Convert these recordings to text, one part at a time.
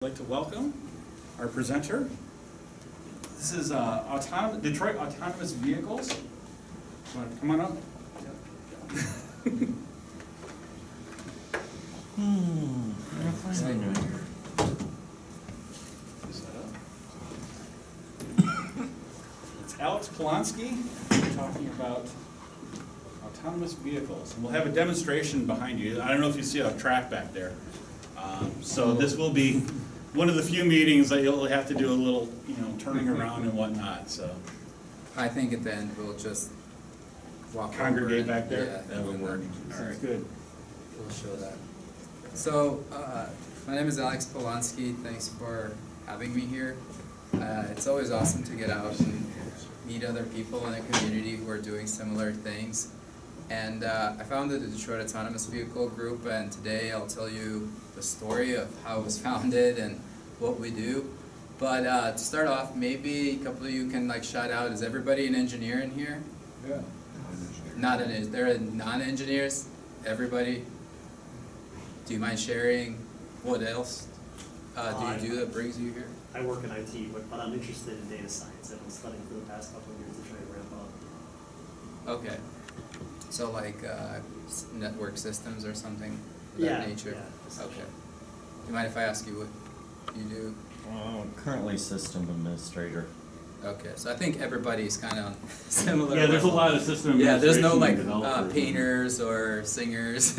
I'd like to welcome our presenter. This is Detroit Autonomous Vehicles. Come on up. It's Alex Polonsky talking about autonomous vehicles. And we'll have a demonstration behind you. I don't know if you see a track back there. So this will be one of the few meetings that you'll have to do a little, turning around and whatnot. So I think at the end we'll just walk congregate over back there. Yeah, That would work. All right, good. We'll show that. So my name is Alex Polonsky. Thanks for having me here. It's always awesome to get out and meet other people in the community who are doing similar things. And I founded the Detroit Autonomous Vehicle Group, and today I'll tell you the story of how it was founded and what we do. But to start off, maybe a couple of you can shout out, is everybody an engineer in here? Yeah. Not an, there are non-engineers? Everybody? Do you mind sharing what else do you do that brings you here? I work in IT, but I'm interested in data science. I've been studying for the past couple of years to try to ramp up. Okay. So network systems or something of that nature? Yeah. Okay. Do you mind if I ask you what you do? Currently system administrator. Okay, so I think everybody's kind of similar. Yeah, there's a lot of system Yeah, there's no developers. painters or singers.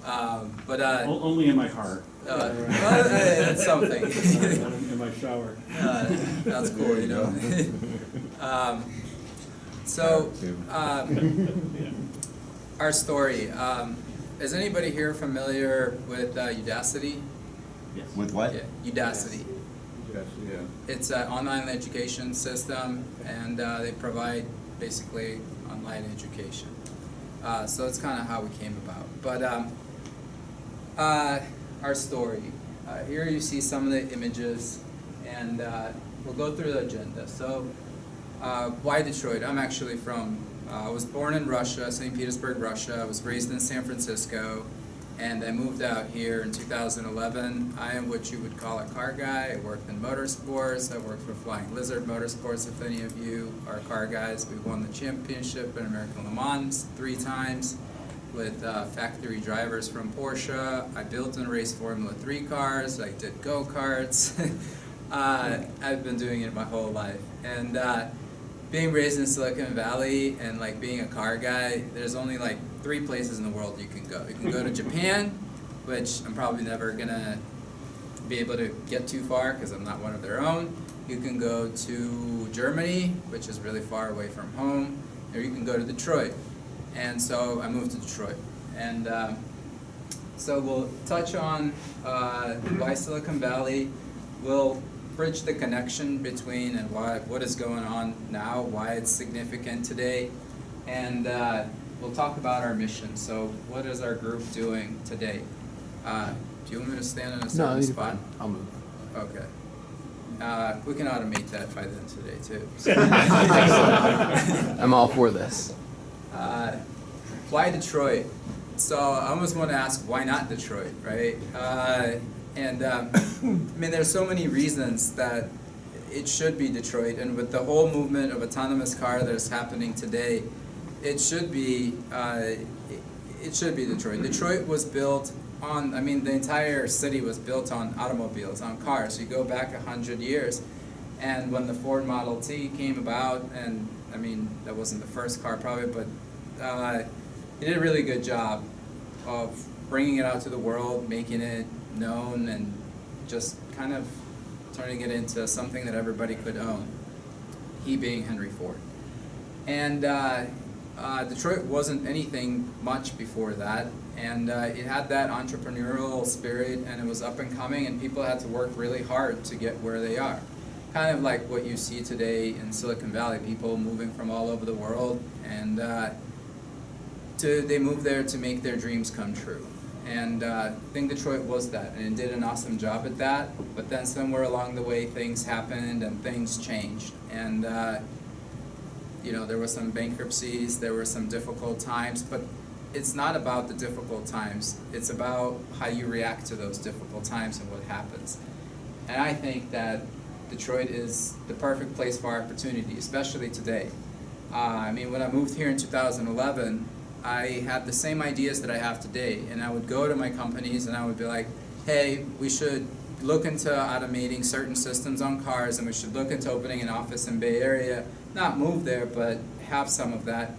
But Only in my car. well, that's something. In my shower. That's cool, So, our story. Is anybody here familiar with Udacity? Yes. With what? Yeah, Udacity. Yes, yeah. It's an online education system, and they provide basically online education. So that's kind of how we came about. But our story. Here you see some of the images, and we'll go through the agenda. So why Detroit? I'm actually from, I was born in Russia, St. Petersburg, Russia. I was raised in San Francisco, and I moved out here in 2011. I am what you would call a car guy. I worked in motorsports. I worked for Flying Lizard Motorsports, if any of you are car guys. We won the championship in American Le Mans 3 times with factory drivers from Porsche. I built and raced Formula 3 cars. I did go-karts. I've been doing it my whole life. And being raised in Silicon Valley and being a car guy, there's only 3 places in the world you can go. You can go to Japan, which I'm probably never gonna be able to get too far because I'm not one of their own. You can go to Germany, which is really far away from home, or you can go to Detroit. And so I moved to Detroit. And so we'll touch on why Silicon Valley. We'll bridge the connection between and what is going on now, why it's significant today, and we'll talk about our mission. So what is our group doing today? Do you want me to stand in a certain spot? Fine. I'll move. Okay. We can automate that by then today too. So. I'm all for this. Why Detroit? So I almost want to ask, why not Detroit, right? And there's so many reasons that it should be Detroit, and with the whole movement of autonomous car that's happening today, it should be Detroit. Detroit was built on, the entire city was built on automobiles, on cars. You go back 100 years, and when the Ford Model T came about, and that wasn't the first car probably, but it did a really good job of bringing it out to the world, making it known, and just kind of turning it into something that everybody could own, he being Henry Ford. And Detroit wasn't anything much before that, and it had that entrepreneurial spirit, and it was up and coming, and people had to work really hard to get where they are. Kind of like what you see today in Silicon Valley, people moving from all over the world, and they moved there to make their dreams come true. And I think Detroit was that, and it did an awesome job at that. But then somewhere along the way, things happened and things changed. And there were some bankruptcies, there were some difficult times, but it's not about the difficult times. It's about how you react to those difficult times and what happens. And I think that Detroit is the perfect place for opportunity, especially today. I mean, when I moved here in 2011, I had the same ideas that I have today, and I would go to my companies and I would be like, hey, we should look into automating certain systems on cars, and we should look into opening an office in Bay Area, not move there, but have some of that.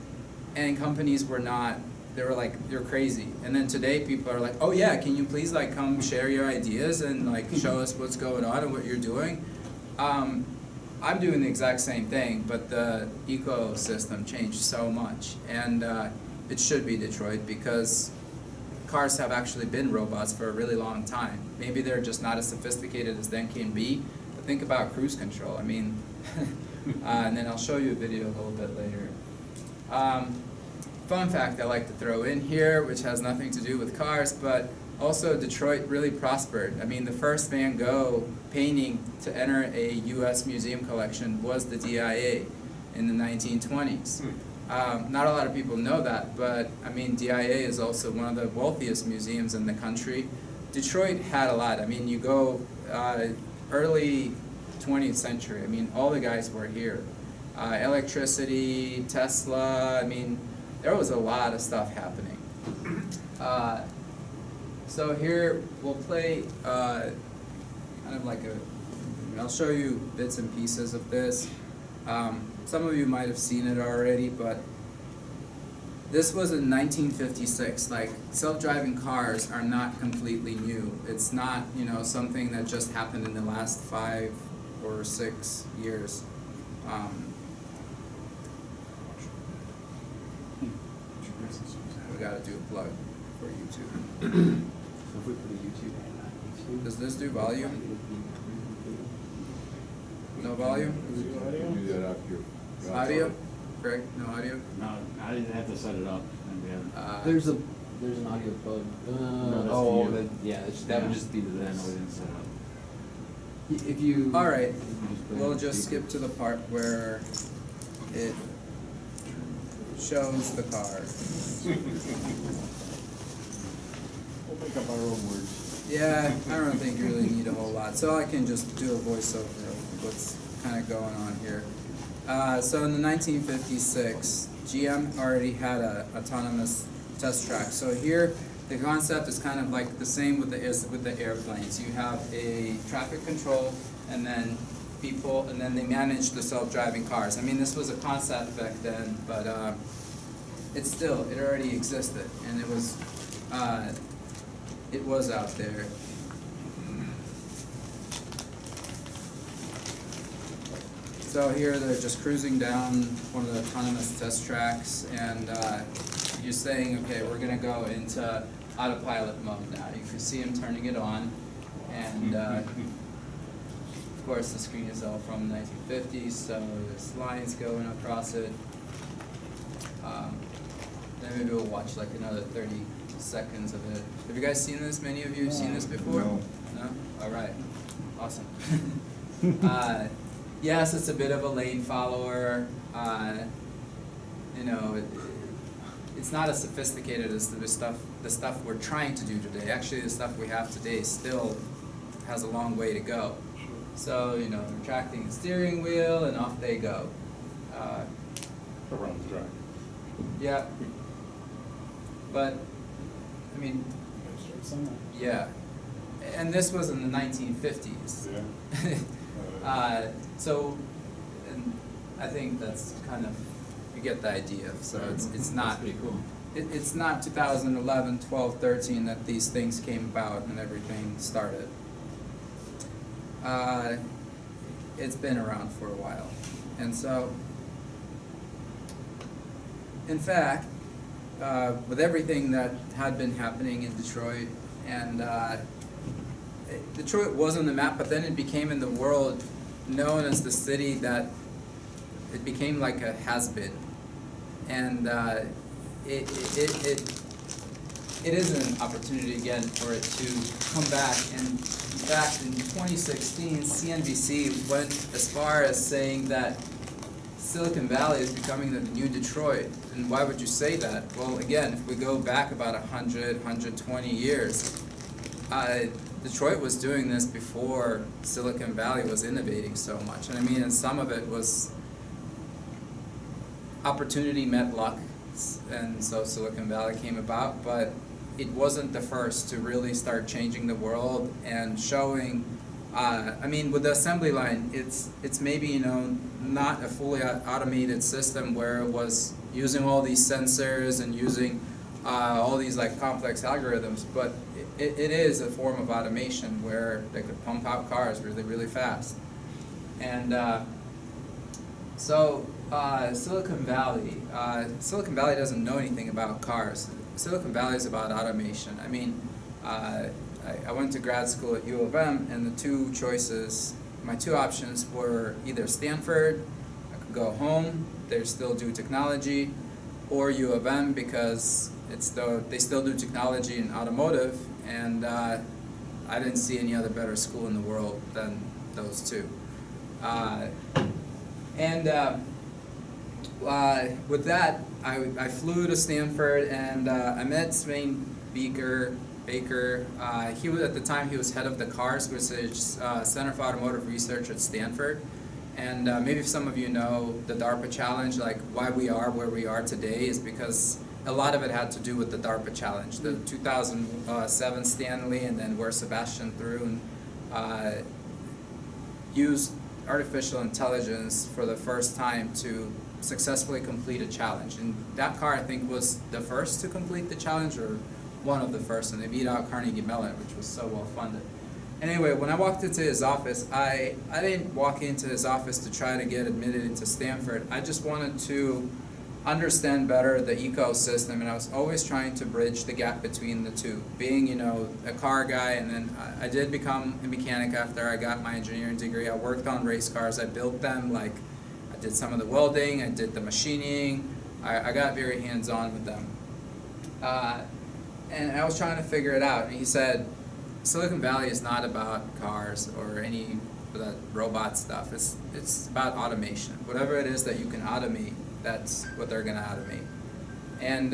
And companies were not, they were like, you're crazy. And then today people are like, oh yeah, can you please like come share your ideas and like show us what's going on and what you're doing? I'm doing the exact same thing, but the ecosystem changed so much. And it should be Detroit, because cars have actually been robots for a really long time. Maybe they're just not as sophisticated as they can be, but think about cruise control. I mean, and then I'll show you a video a little bit later. Fun fact I like to throw in here, which has nothing to do with cars, but also Detroit really prospered. I mean, the first Van Gogh painting to enter a U.S. museum collection was the DIA in the 1920s. Not a lot of people know that, but I mean, DIA is also one of the wealthiest museums in the country. Detroit had a lot. I mean, you go early 20th century, I mean, all the guys were here. Electricity, Tesla, I mean, there was a lot of stuff happening. So here we'll play kind of like I'll show you bits and pieces of this. Some of you might have seen it already, but this was in 1956. Like, self-driving cars are not completely new. It's not, you know, something that just happened in the last 5 or 6 years. We gotta do a plug for YouTube. So if we put a YouTube and not YouTube. Does this do volume? No volume? Do that after your. Audio? Greg, no audio? No, I didn't have to set it up, and we haven't. There's an audio plug. that's Oh, you. then, yeah, that would just be to No, this. we didn't set it up. If you. All right, if you just put it we'll on just speaker. skip to the part where it shows the car. We'll make up our own words. Yeah, I don't think you really need a whole lot, so I can just do a voiceover of what's kind of going on here. So in the 1956, GM already had an autonomous test track. So here, the concept is kind of like the same with the airplanes. You have a traffic control, and then people, and then they manage the self-driving cars. I mean, this was a concept back then, but it already existed, and it was out there. So here they're just cruising down one of the autonomous test tracks, and you're saying, okay, we're gonna go into autopilot mode now. You can see him turning it on, and of course the screen is all from the 1950s, so there's lines going across it. Then maybe we'll watch like another 30 seconds of it. Have you guys seen this? Many of you have seen this before? No. No? All right. Awesome. Yes, it's a bit of a lane follower. You know, it's not as sophisticated as the stuff we're trying to do today. Actually, the stuff we have today still has a long way to go. So, you know, retracting the steering wheel, and off they go. Around the track. Yeah. But, I mean, yeah. And this was in the 1950s. Yeah. So, and I think that's kind of, you get the idea. So it's not, That's pretty cool. it's not 2011, 12, 13 that these things came about and everything started. It's been around for a while. And so, in fact, with everything that had been happening in Detroit, and Detroit was on the map, but then it became in the world known as the city that it became like a has-been. And it is an opportunity again for it to come back. And in fact, in 2016, CNBC went as far as saying that Silicon Valley is becoming the new Detroit. And why would you say that? Well, again, if we go back about 100, 120 years, Detroit was doing this before Silicon Valley was innovating so much. And I mean, and some of it was opportunity met luck, and so Silicon Valley came about, but it wasn't the first to really start changing the world and showing, I mean, with the assembly line, it's maybe, you know, not a fully automated system where it was using all these sensors and using all these like complex algorithms, but it is a form of automation where they could pump out cars really, really fast. And Silicon Valley doesn't know anything about cars. Silicon Valley is about automation. I mean, I went to grad school at U of M, and my two options were either Stanford, I could go home, they still do technology, or U of M because they still do technology in automotive, and I didn't see any other better school in the world than those two. With that, I flew to Stanford, and I met Swain Baker. He was, at the time, he was head of the CARS, which is Center for Automotive Research at Stanford. And maybe some of you know the DARPA challenge, like why we are where we are today is because a lot of it had to do with the DARPA challenge, the 2007 Stanley, and then where Sebastian Thrun used artificial intelligence for the first time to successfully complete a challenge. And that car, I think, was the first to complete the challenge, or one of the first, and they beat out Carnegie Mellon, which was so well funded. Anyway, when I walked into his office, I didn't walk into his office to try to get admitted into Stanford. I just wanted to understand better the ecosystem, and I was always trying to bridge the gap between the two. Being, you know, a car guy, and then I did become a mechanic after I got my engineering degree. I worked on race cars. I built them, like I did some of the welding, I did the machining. I got very hands-on with them. And I was trying to figure it out, and he said, Silicon Valley is not about cars or any of that robot stuff. It's about automation. Whatever it is that you can automate, that's what they're going to automate. And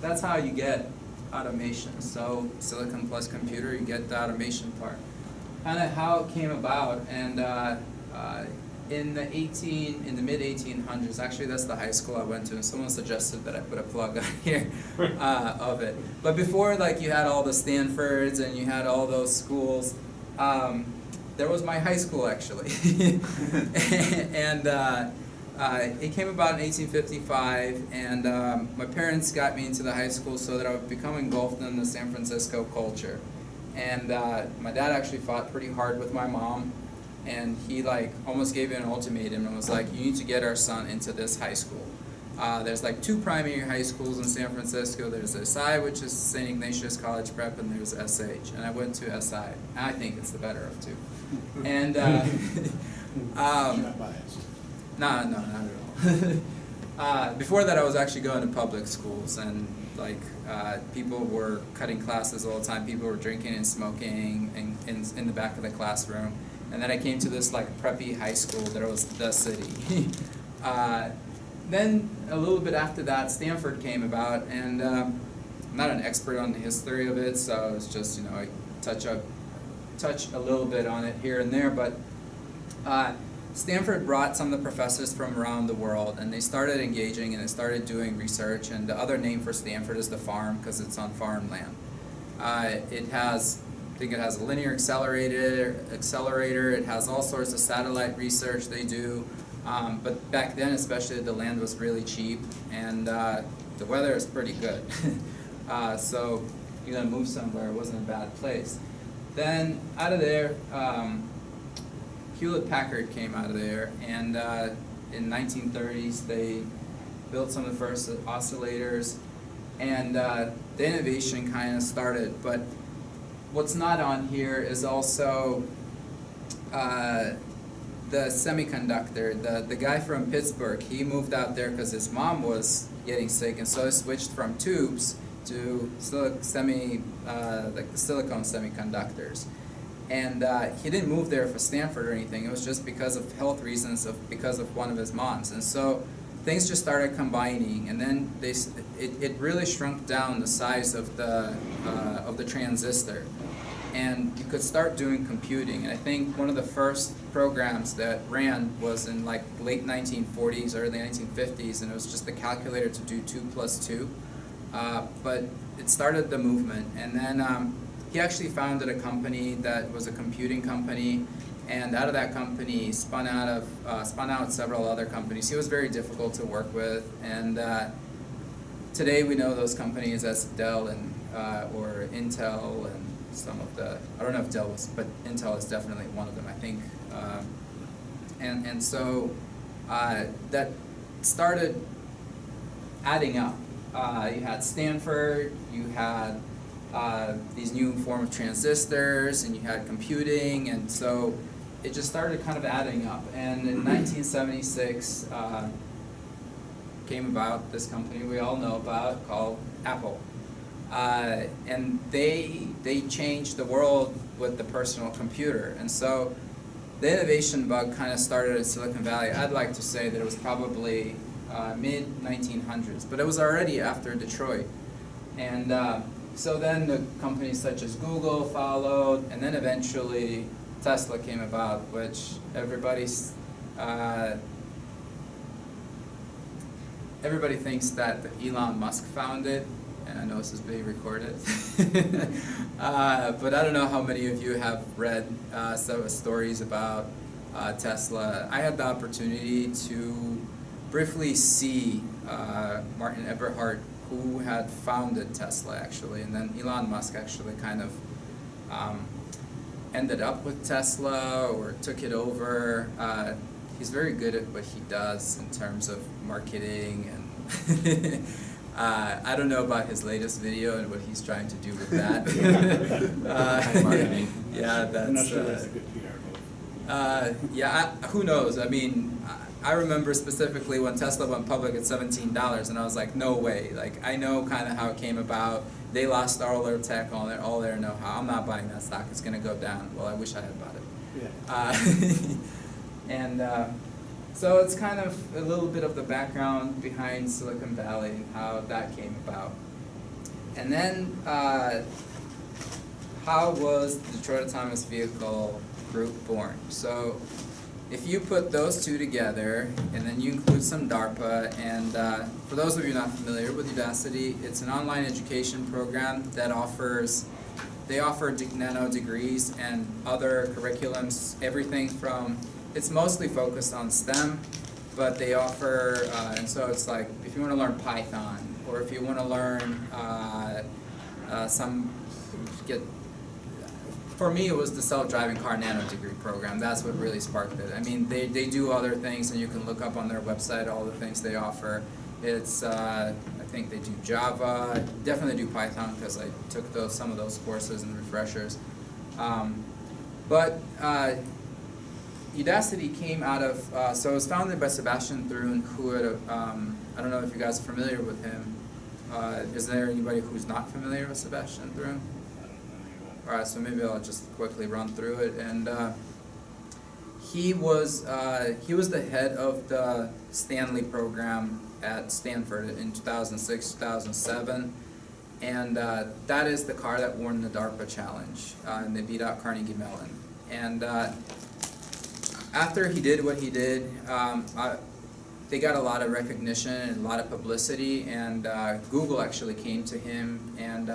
that's how you get automation. So silicon plus computer, you get the automation part. Kind of how it came about, and in the mid-1800s, actually that's the high school I went to, and someone suggested that I put a plug on here of it. But before, like, you had all the Stanfords and you had all those schools, there was my high school, actually. And it came about in 1855, and my parents got me into the high school so that I would become engulfed in the San Francisco culture. And my dad actually fought pretty hard with my mom, and he like almost gave me an ultimatum and was like, you need to get our son into this high school. There's like two primary high schools in San Francisco. There's SI, which is St. Ignatius College Prep, and there's SH. And I went to SI. I think it's the better of two. And Not biased. no, not at all. Before that, I was actually going to public schools, and like people were cutting classes all the time. People were drinking and smoking in the back of the classroom. And then I came to this like preppy high school that was the city. Then a little bit after that, Stanford came about, and I'm not an expert on the history of it, so it's just, you know, I touch a little bit on it here and there. But Stanford brought some of the professors from around the world, and they started engaging and they started doing research. And the other name for Stanford is the farm, because it's on farmland. I think it has a linear accelerator. It has all sorts of satellite research they do. But back then, especially, the land was really cheap, and the weather is pretty good. So you're gonna move somewhere, it wasn't a bad place. Then out of there, Hewlett-Packard came out of there, and in 1930s they built some of the first oscillators, and the innovation kind of started. But what's not on here is also the semiconductor. The guy from Pittsburgh, he moved out there because his mom was getting sick, and so he switched from tubes to like the silicone semiconductors. And he didn't move there for Stanford or anything. It was just because of health reasons, because of one of his moms. And so things just started combining, and then it really shrunk down the size of the transistor, and you could start doing computing. And I think one of the first programs that ran was in like late 1940s, early 1950s, and it was just a calculator to do 2 + 2. But it started the movement, and then he actually founded a company that was a computing company, and out of that company spun out several other companies. He was very difficult to work with, and today we know those companies as Dell and or Intel and some of the, I don't know if Dell was, but Intel is definitely one of them, I think. And so that started adding up. You had Stanford, you had these new form of transistors, and you had computing, and so it just started kind of adding up. And in 1976 came about this company we all know about called Apple. And they changed the world with the personal computer. And so the innovation bug kind of started at Silicon Valley. I'd like to say that it was probably mid-1900s, but it was already after Detroit. And so then the companies such as Google followed, and then eventually Tesla came about, which everybody thinks that Elon Musk founded, and I know this is being recorded. But I don't know how many of you have read some stories about Tesla. I had the opportunity to briefly see Martin Eberhard, who had founded Tesla actually, and then Elon Musk actually kind of ended up with Tesla or took it over. He's very good at what he does in terms of marketing, and I don't know about his latest video and what he's trying to do with that. Marketing. Yeah, that's. I'm not sure that's a good PR move. Yeah, who knows? I mean, I remember specifically when Tesla went public at $17, and I was like, no way. Like, I know kind of how it came about. They lost all their tech, all their know-how. I'm not buying that stock. It's going to go down. Well, I wish I had bought it. Yeah. And so it's kind of a little bit of the background behind Silicon Valley and how that came about. And then how was the Detroit Autonomous Vehicle Group born? So if you put those two together, and then you include some DARPA, and for those of you not familiar with Udacity, it's an online education program that offer Nano degrees and other curriculums, everything from, it's mostly focused on STEM, but they offer, and so it's like, if you want to learn Python, or if you want to learn for me, it was the self-driving car nano degree program. That's what really sparked it. I mean, they do other things, and you can look up on their website all the things they offer. It's, I think they do Java, definitely do Python, because I took some of those courses and refreshers. But Udacity came out of, so it was founded by Sebastian Thrun, who had, I don't know if you guys are familiar with him. Is there anybody who's not familiar with Sebastian Thrun? Alright, so maybe I'll just quickly run through it. And he was the head of the Stanley program at Stanford in 2006, 2007. And that is the car that won the DARPA challenge, and they beat out Carnegie Mellon. And after he did what he did, they got a lot of recognition and a lot of publicity, and Google actually came to him, and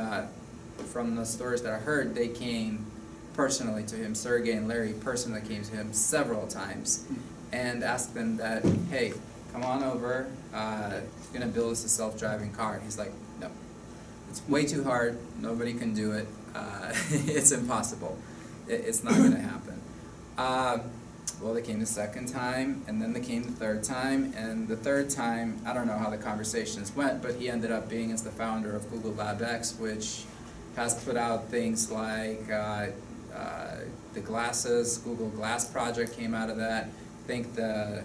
from the stories that I heard, they came personally to him. Sergey and Larry personally came to him several times and asked him that, hey, come on over, he's going to build us a self-driving car. And he's like, no, it's way too hard, nobody can do it, it's impossible, it's not going to happen. Well, they came the second time, and then they came the third time, and the third time, I don't know how the conversations went, but he ended up being as the founder of Google Lab X, which has put out things like the glasses, Google Glass project came out of that. I think the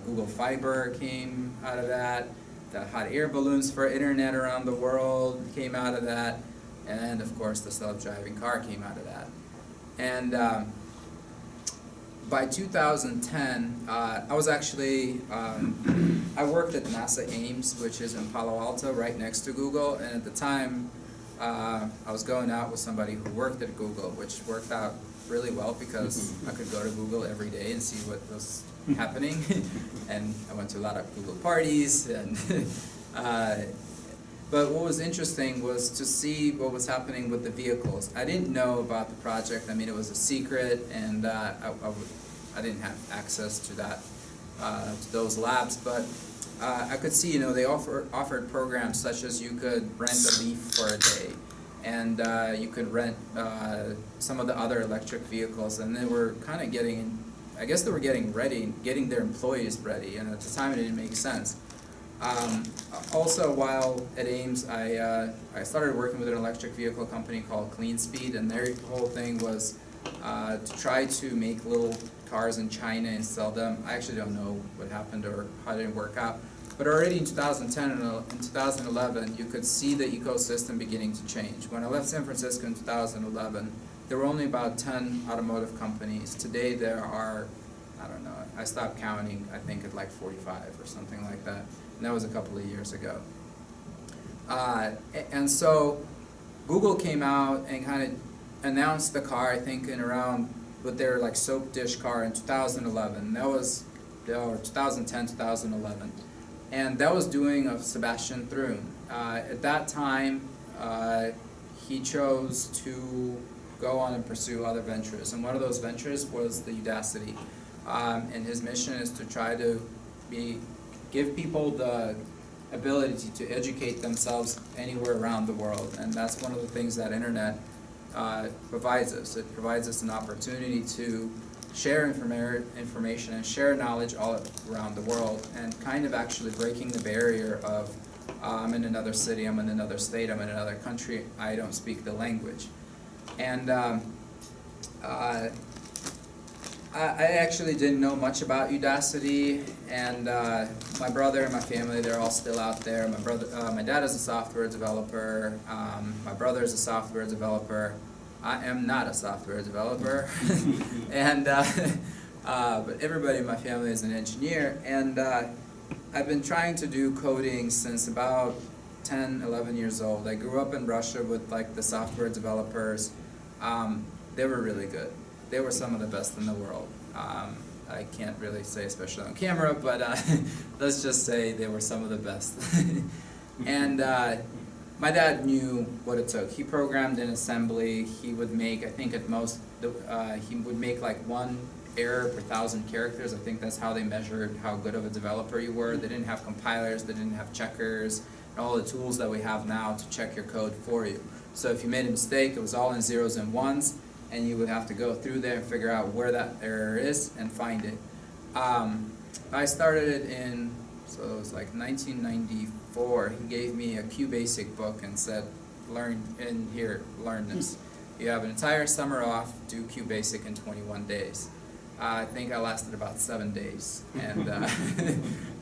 Google Fiber came out of that. The hot air balloons for internet around the world came out of that. And of course the self-driving car came out of that. And by 2010, I was actually, I worked at NASA Ames, which is in Palo Alto, right next to Google, and at the time, I was going out with somebody who worked at Google, which worked out really well because I could go to Google every day and see what was happening, and I went to a lot of Google parties, and but what was interesting was to see what was happening with the vehicles. I didn't know about the project. I mean, it was a secret, and I didn't have access to that, to those labs. But I could see, they offered programs such as you could rent a Leaf for a day, and you could rent some of the other electric vehicles, and they were kind of getting, I guess they were getting ready, getting their employees ready, and at the time it didn't make sense. Also, while at Ames, I started working with an electric vehicle company called Clean Speed, and their whole thing was to try to make little cars in China and sell them. I actually don't know what happened or how it didn't work out. But already in 2010 and in 2011, you could see the ecosystem beginning to change. When I left San Francisco in 2011, there were only about 10 automotive companies. Today there are, I don't know, I stopped counting, I think at like 45 or something like that. And that was a couple of years ago. And so Google came out and kind of announced the car, I think, in around with their like soap dish car in 2011. That was, or 2010, 2011. And that was doing of Sebastian Thrun. At that time, he chose to go on and pursue other ventures. And one of those ventures was the Udacity. And his mission is to try to give people the ability to educate themselves anywhere around the world. And that's one of the things that internet provides us. It provides us an opportunity to share information and share knowledge all around the world, and kind of actually breaking the barrier of I'm in another city, I'm in another state, I'm in another country, I don't speak the language. And I actually didn't know much about Udacity, and my brother and my family, they're all still out there. My dad is a software developer, my brother is a software developer. I am not a software developer, and but everybody in my family is an engineer, and I've been trying to do coding since about 10, 11 years old. I grew up in Russia with like the software developers. They were really good. They were some of the best in the world. I can't really say, especially on camera, but let's just say they were some of the best. And my dad knew what it took. He programmed in assembly. He would make, I think at most, he would make like 1 error per 1,000 characters. I think that's how they measured how good of a developer you were. They didn't have compilers, they didn't have checkers, and all the tools that we have now to check your code for you. So if you made a mistake, it was all in zeros and ones, and you would have to go through there and figure out where that error is and find it. I started it in, so it was like 1994. He gave me a QBasic book and said, learn this. You have an entire summer off, do QBasic in 21 days. I think I lasted about 7 days, and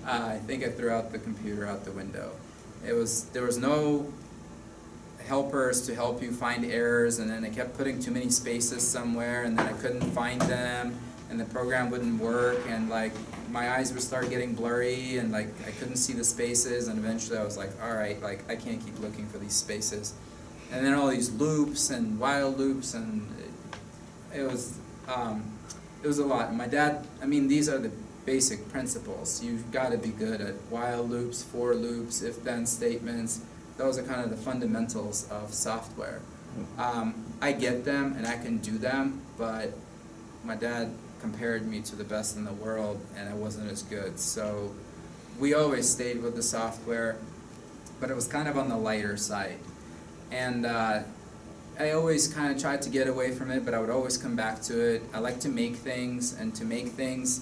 I think I threw out the computer out the window. There was no helpers to help you find errors, and then I kept putting too many spaces somewhere, and then I couldn't find them, and the program wouldn't work, and like my eyes would start getting blurry, and like I couldn't see the spaces, and eventually I was like, all right, like I can't keep looking for these spaces. And then all these loops and while loops, and it was a lot. And my dad, I mean, these are the basic principles. You've got to be good at while loops, for loops, if-then statements. Those are kind of the fundamentals of software. I get them and I can do them, but my dad compared me to the best in the world, and I wasn't as good. So we always stayed with the software, but it was kind of on the lighter side. And I always kind of tried to get away from it, but I would always come back to it. I like to make things, and to make things,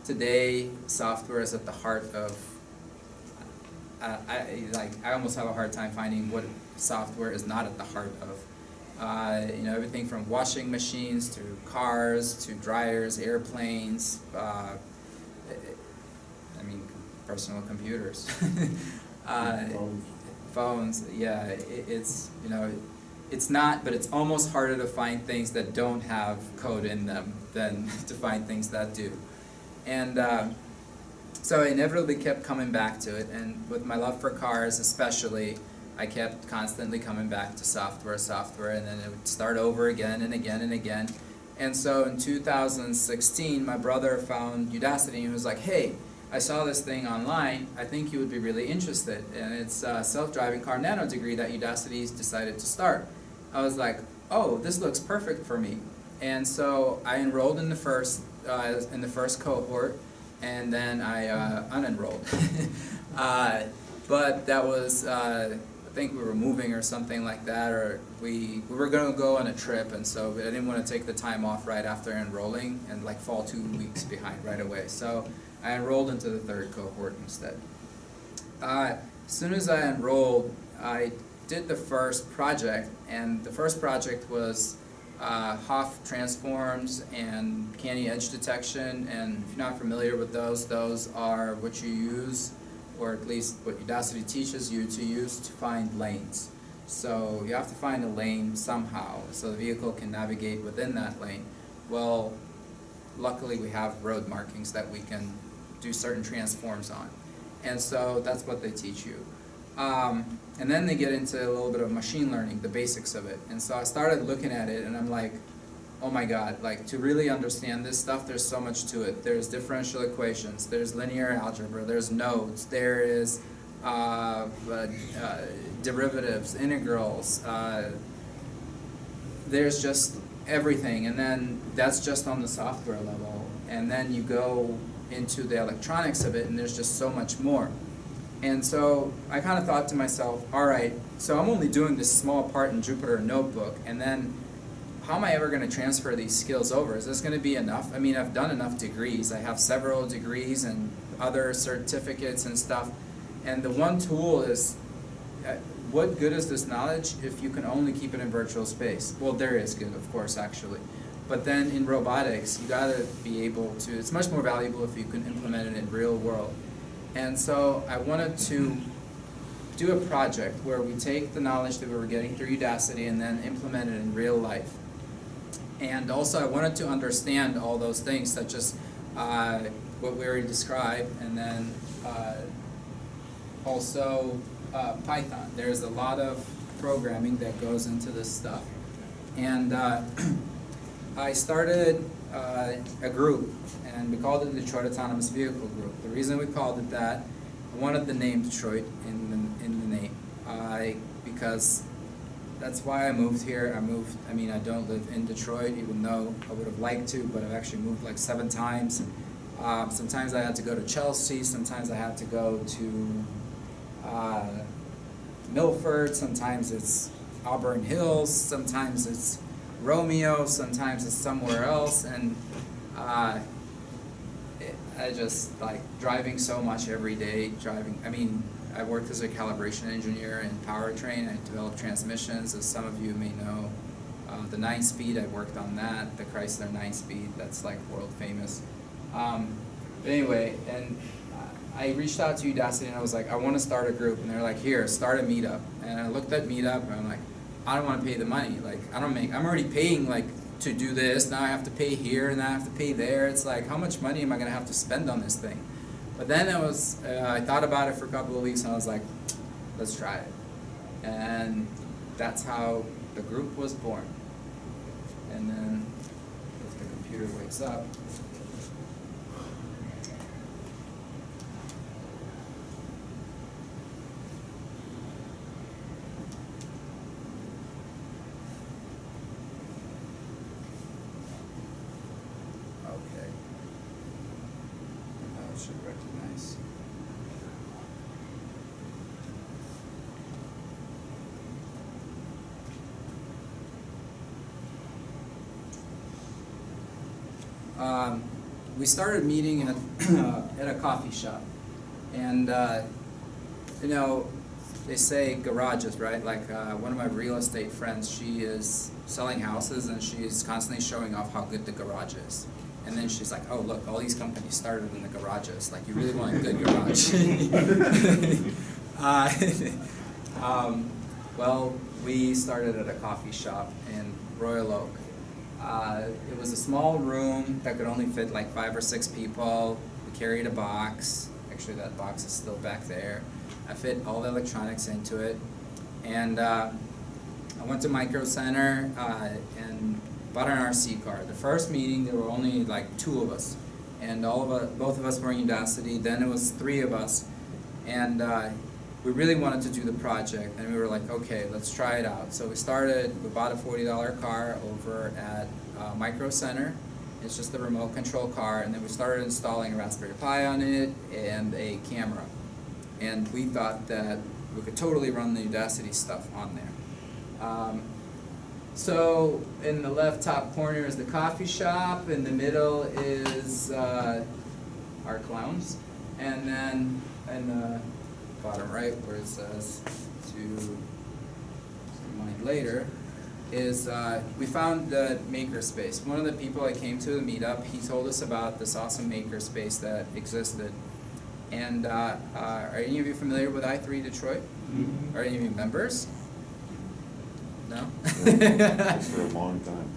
today, software is at the heart of, I almost have a hard time finding what software is not at the heart of. Everything from washing machines to cars to dryers, airplanes, personal computers. Phones, yeah, it's not, but it's almost harder to find things that don't have code in them than to find things that do. And so I inevitably kept coming back to it, and with my love for cars especially, I kept constantly coming back to software, and then it would start over again and again and again. And so in 2016, my brother found Udacity and he was like, hey, I saw this thing online, I think you would be really interested. And it's a self-driving car nano degree that Udacity decided to start. I was like, oh, this looks perfect for me. And so I enrolled in the first cohort, and then I unenrolled. But that was, I think we were moving or something like that, or we were going to go on a trip, and so I didn't want to take the time off right after enrolling and like fall 2 weeks behind right away. So I enrolled into the third cohort instead. As soon as I enrolled, I did the first project, and the first project was Hoff transforms and canny edge detection, and if you're not familiar with those are what you use, or at least what Udacity teaches you to use to find lanes. So you have to find a lane somehow so the vehicle can navigate within that lane. Well, luckily we have road markings that we can do certain transforms on. And so that's what they teach you. And then they get into a little bit of machine learning, the basics of it. And so I started looking at it and I'm like, oh my God, like to really understand this stuff, there's so much to it. There's differential equations, there's linear algebra, there's nodes, there is derivatives, integrals, there's just everything. And then that's just on the software level. And then you go into the electronics of it and there's just so much more. And so I kind of thought to myself, all right, so I'm only doing this small part in Jupyter Notebook, and then how am I ever going to transfer these skills over? Is this going to be enough? I mean, I've done enough degrees. I have several degrees and other certificates and stuff. And the one tool is, what good is this knowledge if you can only keep it in virtual space? Well, there is good, of course, actually. But then in robotics, you got to be able to, it's much more valuable if you can implement it in real world. And so I wanted to do a project where we take the knowledge that we were getting through Udacity and then implement it in real life. And also I wanted to understand all those things, such as what we already described, and then also Python. There's a lot of programming that goes into this stuff. And I started a group, and we called it the Detroit Autonomous Vehicle Group. The reason we called it that, I wanted the name Detroit in the name, because that's why I moved here. I mean, I don't live in Detroit, even though I would have liked to, but I've actually moved like 7 times. Sometimes I had to go to Chelsea, sometimes I had to go to Milford, sometimes it's Auburn Hills, sometimes it's Romeo, sometimes it's somewhere else, and I just like driving so much every day, I mean, I worked as a calibration engineer in powertrain. I developed transmissions, as some of you may know. The 9-speed, I worked on that, the Chrysler 9-speed, that's like world famous. But anyway, and I reached out to Udacity and I was like, I want to start a group, and they're like, here, start a meetup. And I looked at meetup and I'm like, I don't want to pay the money. Like, I'm already paying like to do this, now I have to pay here, and now I have to pay there. It's like, how much money am I going to have to spend on this thing? But then I thought about it for a couple of weeks and I was like, let's try it. And that's how the group was born. And then, if the computer wakes up. Should recognize. We started meeting at at a coffee shop, and you know, they say garages, right? Like one of my real estate friends, she is selling houses, and she's constantly showing off how good the garage is. And then she's like, oh, look, all these companies started in the garages. Like, you really want a good garage. Well, we started at a coffee shop in Royal Oak. It was a small room that could only fit like 5 or 6 people. We carried a box. Actually, that box is still back there. I fit all the electronics into it. And I went to Micro Center and bought an RC car. The first meeting, there were only like 2 of us. And both of us were in Udacity. Then it was 3 of us. And we really wanted to do the project, and we were like, okay, let's try it out. So we bought a $40 car over at Micro Center. It's just a remote control car, and then we started installing a Raspberry Pi on it and a camera. And we thought that we could totally run the Udacity stuff on there. So in the left top corner is the coffee shop, in the middle is our clowns, and then in the bottom right where it says to remind later is we found the makerspace. One of the people that came to the meetup, he told us about this awesome makerspace that existed. And are any of you familiar with I3 Detroit? Mm-hmm. Are any of you members? No? For a long time.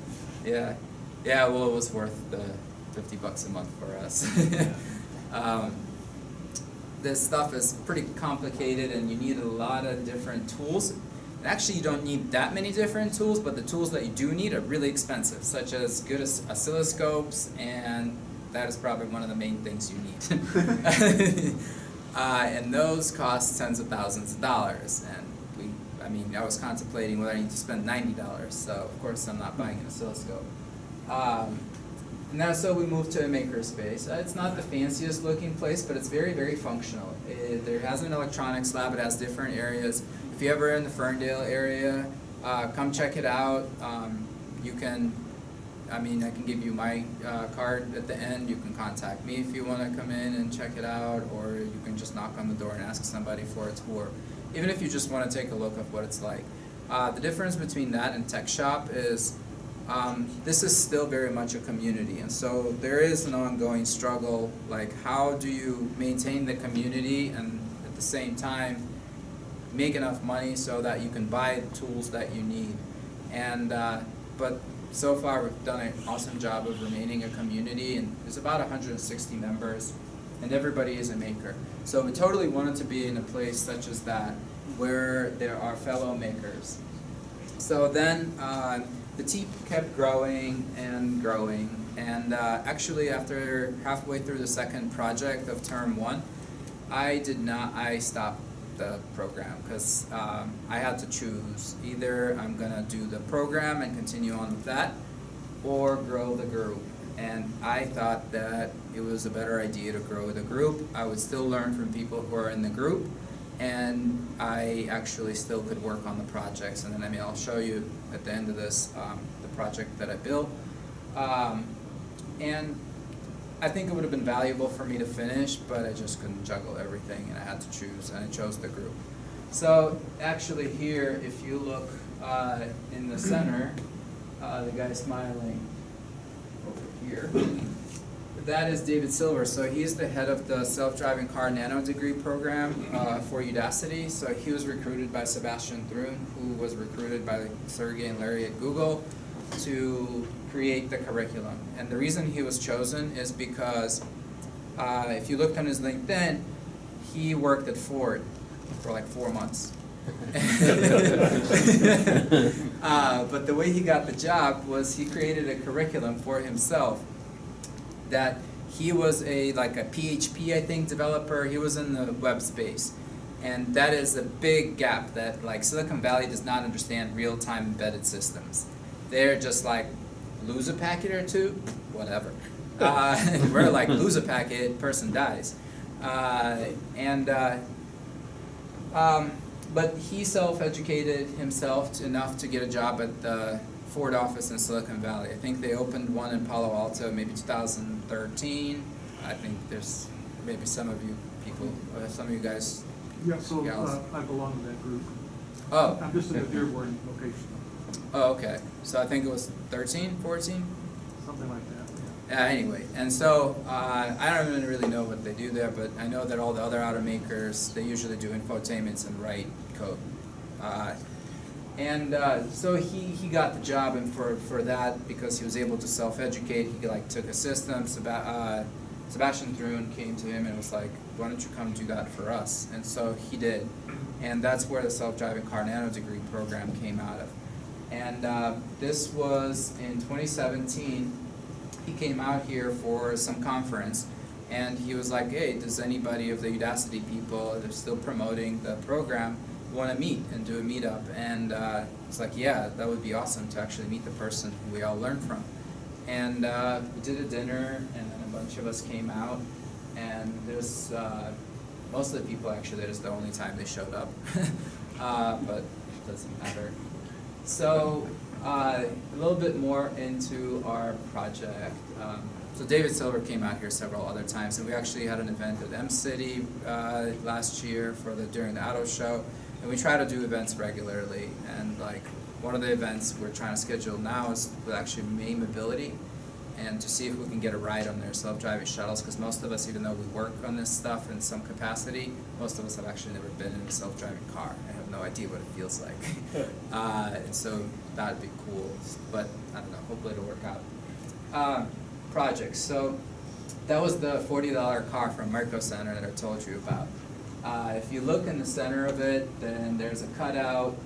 Yeah. Yeah, well, it was worth the $50 a month for us. This stuff is pretty complicated, and you need a lot of different tools. And actually, you don't need that many different tools, but the tools that you do need are really expensive, such as good oscilloscopes, and that is probably one of the main things you need. And those cost tens of thousands of dollars. And I was contemplating whether I need to spend $90, so of course I'm not buying an oscilloscope. And so we moved to a makerspace. It's not the fanciest looking place, but it's very, very functional. There has an electronics lab. It has different areas. If you're ever in the Ferndale area, come check it out. You can, I can give you my card at the end. You can contact me if you want to come in and check it out, or you can just knock on the door and ask somebody for a tour. Even if you just want to take a look at what it's like. The difference between that and Tech Shop is this is still very much a community, and so there is an ongoing struggle, like how do you maintain the community and at the same time make enough money so that you can buy the tools that you need. And but so far we've done an awesome job of remaining a community, and there's about 160 members, and everybody is a maker. So we totally wanted to be in a place such as that, where there are fellow makers. So then the team kept growing, and actually after halfway through the second project of term 1, I stopped the program because I had to choose. Either I'm gonna do the program and continue on with that, or grow the group. And I thought that it was a better idea to grow the group. I would still learn from people who are in the group, and I actually still could work on the projects. And then I'll show you at the end of this the project that I built. And I think it would have been valuable for me to finish, but I just couldn't juggle everything, and I had to choose, and I chose the group. So actually here, if you look in the center, the guy smiling over here, that is David Silver. So he's the head of the self-driving car Nano degree program for Udacity. So he was recruited by Sebastian Thrun, who was recruited by Sergey and Larry at Google to create the curriculum. And the reason he was chosen is because if you looked on his LinkedIn, he worked at Ford for like 4 months. But the way he got the job was he created a curriculum for himself that he was a PHP, I think, developer. He was in the web space. And that is a big gap that Silicon Valley does not understand real-time embedded systems. They're just like, lose a packet or two, whatever. We're like, lose a packet, person dies. But he self-educated himself enough to get a job at the Ford office in Silicon Valley. I think they opened one in Palo Alto, maybe 2013. I think there's maybe some of you people, some of you guys. Yeah, so gals. I belong to that group. Oh. I'm just in the Dearborn location. Oh, okay. So I think it was 13, 14? Something like that, Anyway, and so I don't even really know what they do there, but I know that all the other automakers, they usually do infotainments and write code. And so he got the job, and for that, because he was able to self-educate, he like took a system. Sebastian Thrun came to him and was like, why don't you come do that for us? And so he did. And that's where the self-driving car nano degree program came out of. And this was in 2017. He came out here for some conference, and he was like, hey, does anybody of the Udacity people, they're still promoting the program, want to meet and do a meetup? And it's like, yeah, that would be awesome to actually meet the person who we all learn from. And we did a dinner, and then a bunch of us came out, and there's most of the people actually, that is the only time they showed up, but it doesn't matter. So a little bit more into our project. So David Silver came out here several other times, and we actually had an event at M-City last year during the auto show, and we try to do events regularly. And like one of the events we're trying to schedule now is with actually May Mobility, and to see if we can get a ride on their self-driving shuttles, because most of us, even though we work on this stuff in some capacity, most of us have actually never been in a self-driving car. I have no idea what it feels like. And so that would be cool, but I don't know, hopefully it'll work out. Projects, so that was the $40 car from Merco Center that I told you about. If you look in the center of it, then there's a cutout.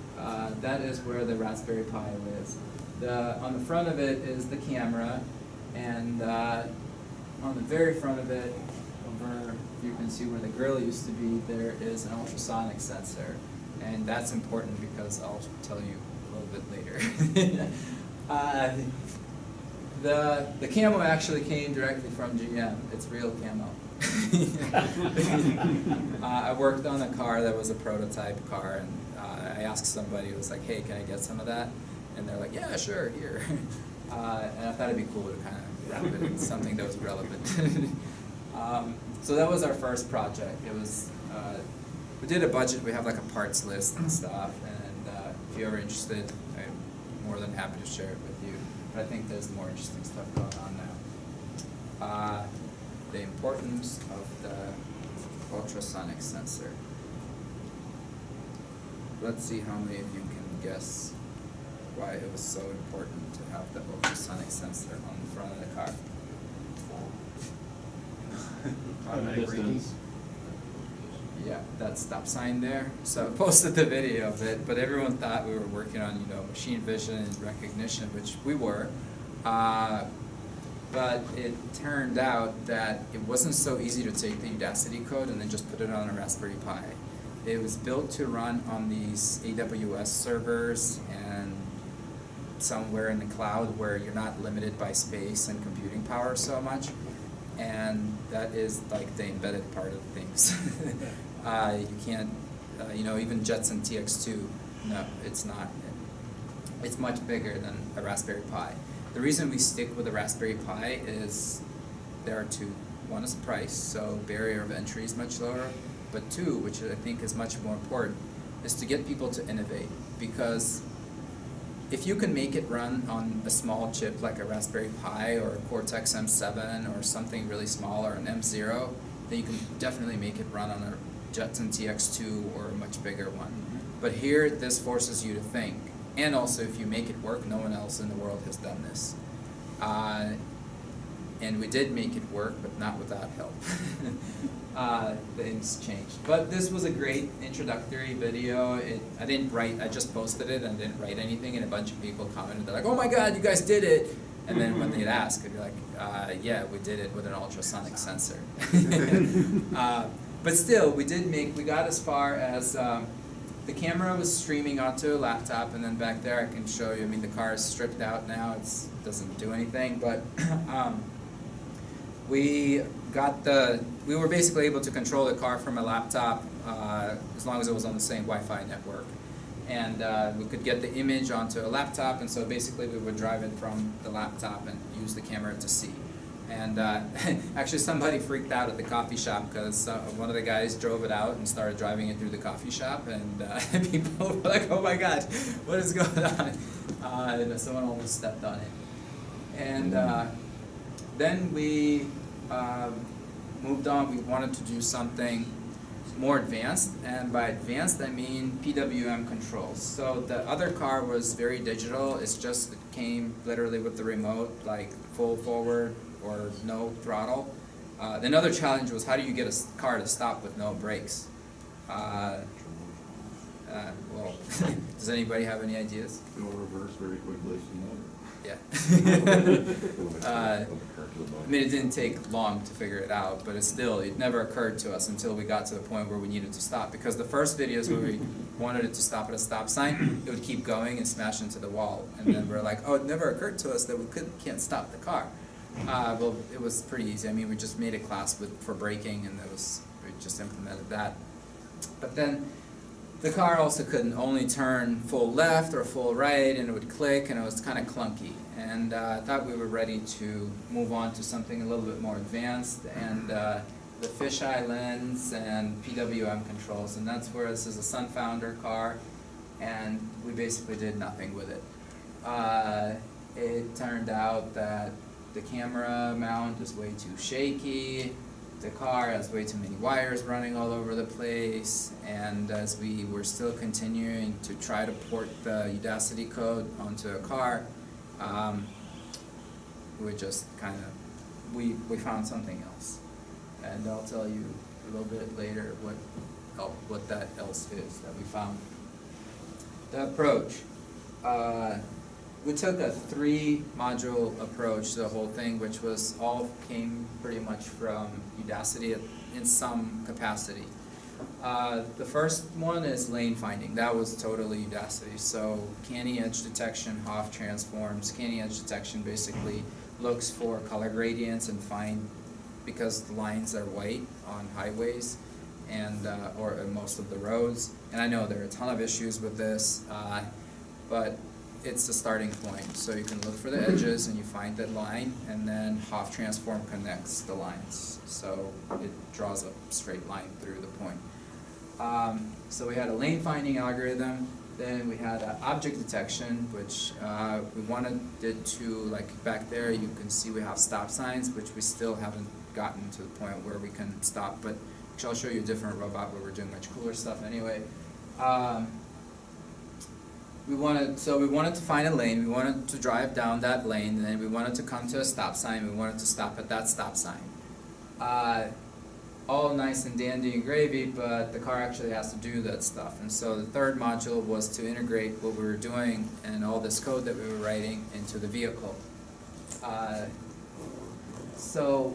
That is where the Raspberry Pi lives. On the front of it is the camera, and on the very front of it, over, you can see where the grill used to be, there is an ultrasonic sensor. And that's important because I'll tell you a little bit later. The camo actually came directly from GM. It's real camo. I worked on a car that was a prototype car, and I asked somebody, who was like, hey, can I get some of that? And they're like, yeah, sure, here. And I thought it'd be cool to kind of wrap it in something that was relevant. So that was our first project. It was, we did a budget, we have like a parts list and stuff, and if you're ever interested, I'm more than happy to share it with you. But I think there's more interesting stuff going on now. The importance of the ultrasonic sensor. Let's see how many of you can guess why it was so important to have the ultrasonic sensor on the front of the car. Distance. Yeah, that stop sign there. So I posted the video of it, but everyone thought we were working on, machine vision and recognition, which we were. But it turned out that it wasn't so easy to take the Udacity code and then just put it on a Raspberry Pi. It was built to run on these AWS servers and somewhere in the cloud where you're not limited by space and computing power so much. And that is like the embedded part of things. You can't, even Jetson TX2, no, it's not. It's much bigger than a Raspberry Pi. The reason we stick with a Raspberry Pi is there are two. One is price, so barrier of entry is much lower. But two, which I think is much more important, is to get people to innovate. Because if you can make it run on a small chip like a Raspberry Pi or a Cortex M7 or something really small or an M0, then you can definitely make it run on a Jetson TX2 or a much bigger one. But here, this forces you to think. And also, if you make it work, no one else in the world has done this. And we did make it work, but not without help. Things changed. But this was a great introductory video. I didn't write, I just posted it and didn't write anything, and a bunch of people commented, they're like, oh my god, you guys did it! And then when they'd ask, I'd be like, yeah, we did it with an ultrasonic sensor. But still, we got as far as, the camera was streaming onto a laptop, and then back there I can show you, the car is stripped out now, it doesn't do anything, but we were basically able to control the car from a laptop as long as it was on the same Wi-Fi network. And we could get the image onto a laptop, and so basically we would drive it from the laptop and use the camera to see. And actually somebody freaked out at the coffee shop because one of the guys drove it out and started driving it through the coffee shop, and people were like, oh my god, what is going on? And someone almost stepped on it. And then we moved on. We wanted to do something more advanced, and by advanced I mean PWM controls. So the other car was very digital. It's just it came literally with the remote, like full forward or no throttle. Another challenge was how do you get a car to stop with no brakes? Well, does anybody have any ideas? Go reverse very quickly. Yeah. I mean, it didn't take long to figure it out, but it never occurred to us until we got to the point where we needed to stop. Because the first videos where we wanted it to stop at a stop sign, it would keep going and smash into the wall. And then we're like, oh, it never occurred to us that we can't stop the car. Well, it was pretty easy. I mean, we just made a class for braking, and we just implemented that. But then the car also couldn't only turn full left or full right, and it would click, and it was kind of clunky. And I thought we were ready to move on to something a little bit more advanced, and the fisheye lens and PWM controls, and that's where this is a Sunfounder car, and we basically did nothing with it. It turned out that the camera mount is way too shaky, the car has way too many wires running all over the place, and as we were still continuing to try to port the Udacity code onto a car, we just kind of, we found something else. And I'll tell you a little bit later what that else is that we found. The approach. We took a 3-module approach to the whole thing, which came pretty much from Udacity in some capacity. The first one is lane finding. That was totally Udacity. So canny edge detection, Hoff transforms. Canny edge detection basically looks for color gradients and because the lines are white on highways and or most of the roads. And I know there are a ton of issues with this, but it's the starting point. So you can look for the edges and you find that line, and then Hoff transform connects the lines. So it draws a straight line through the point. So we had a lane finding algorithm, then we had object detection, which we wanted it to, like back there you can see we have stop signs, which we still haven't gotten to the point where we can stop, but I'll show you a different robot where we're doing much cooler stuff anyway. We wanted to find a lane, we wanted to drive down that lane, and then we wanted to come to a stop sign, we wanted to stop at that stop sign. All nice and dandy and gravy, but the car actually has to do that stuff. And so the third module was to integrate what we were doing and all this code that we were writing into the vehicle. So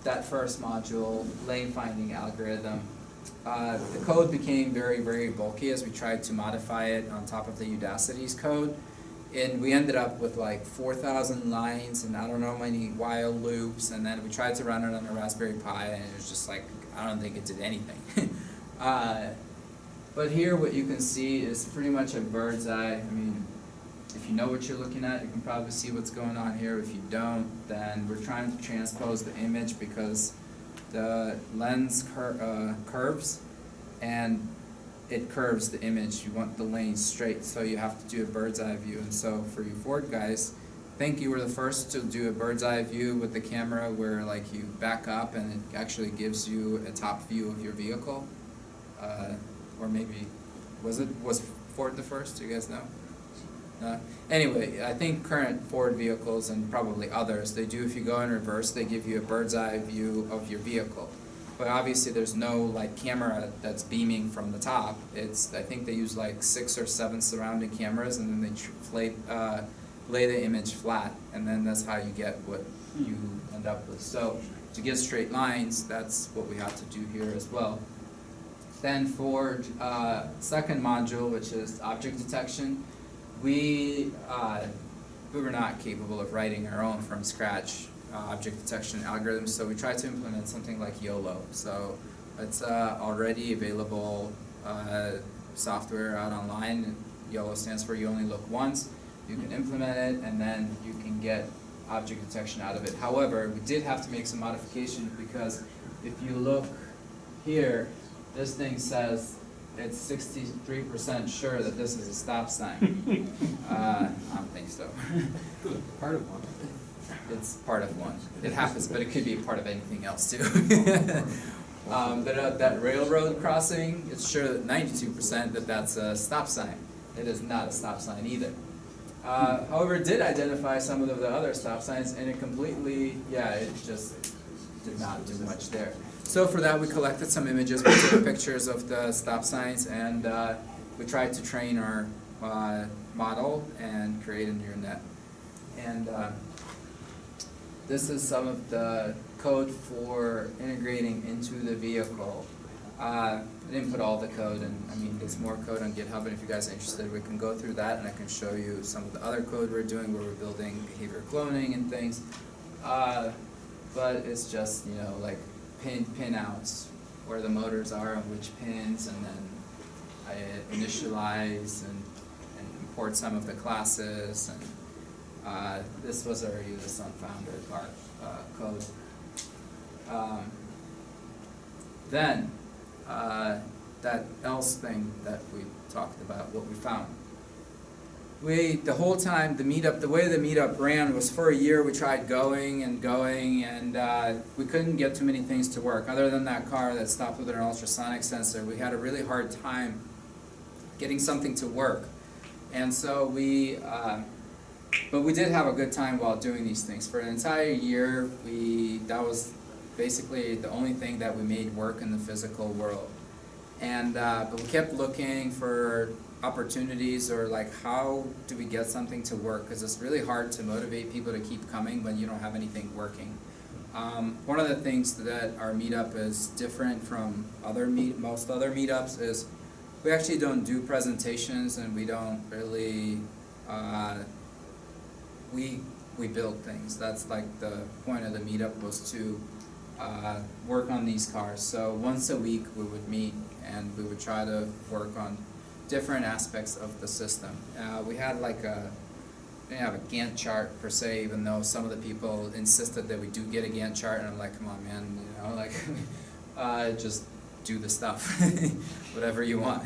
that first module, lane finding algorithm, the code became very, very bulky as we tried to modify it on top of the Udacity's code. And we ended up with like 4,000 lines and I don't know how many while loops, and then we tried to run it on a Raspberry Pi and it was just like, I don't think it did anything. But here what you can see is pretty much a bird's eye. I mean, if you know what you're looking at, you can probably see what's going on here. If you don't, then we're trying to transpose the image because the lens curves, and it curves the image. You want the lane straight, so you have to do a bird's eye view. And so for you Ford guys, I think you were the first to do a bird's eye view with the camera where like you back up and it actually gives you a top view of your vehicle. Or maybe, was Ford the first? Do you guys know? Anyway, I think current Ford vehicles and probably others, they do, if you go in reverse, they give you a bird's eye view of your vehicle. But obviously there's no like camera that's beaming from the top. I think they use like 6 or 7 surrounding cameras, and then they lay the image flat, and then that's how you get what you end up with. So to get straight lines, that's what we have to do here as well. Then for second module, which is object detection, we were not capable of writing our own from scratch object detection algorithms, so we tried to implement something like YOLO. So it's already available software out online. YOLO stands for you only look once. You can implement it, and then you can get object detection out of it. However, we did have to make some modifications because if you look here, this thing says it's 63% sure that this is a stop sign. I don't think so. Part of one. It's part of one. It happens, but it could be a part of anything else too. That railroad crossing, it's sure that 92% that that's a stop sign. It is not a stop sign either. However, it did identify some of the other stop signs, and it completely, it just did not do much there. So for that, we collected some images, we took pictures of the stop signs, and we tried to train our model and create a neural net. And this is some of the code for integrating into the vehicle. I didn't put all the code, and I mean, there's more code on GitHub, and if you guys are interested, we can go through that, and I can show you some of the other code we're doing where we're building behavior cloning and things. But it's just, like pin outs, where the motors are on which pins, and then I initialize and import some of the classes, and this was already the unfounded code. Then, that else thing that we talked about, what we found. The whole time, the way the meetup ran was for a year we tried going, and we couldn't get too many things to work. Other than that car that stopped with an ultrasonic sensor, we had a really hard time getting something to work. And so but we did have a good time while doing these things. For an entire year, that was basically the only thing that we made work in the physical world. And but we kept looking for opportunities, or like, how do we get something to work? Because it's really hard to motivate people to keep coming when you don't have anything working. One of the things that our meetup is different from most other meetups is we actually don't do presentations, and we don't really we build things. That's like the point of the meetup, was to work on these cars. So once a week we would meet, and we would try to work on different aspects of the system. We had we didn't have a Gantt chart per se, even though some of the people insisted that we do get a Gantt chart, and I'm like, come on, man, just do the stuff, whatever you want.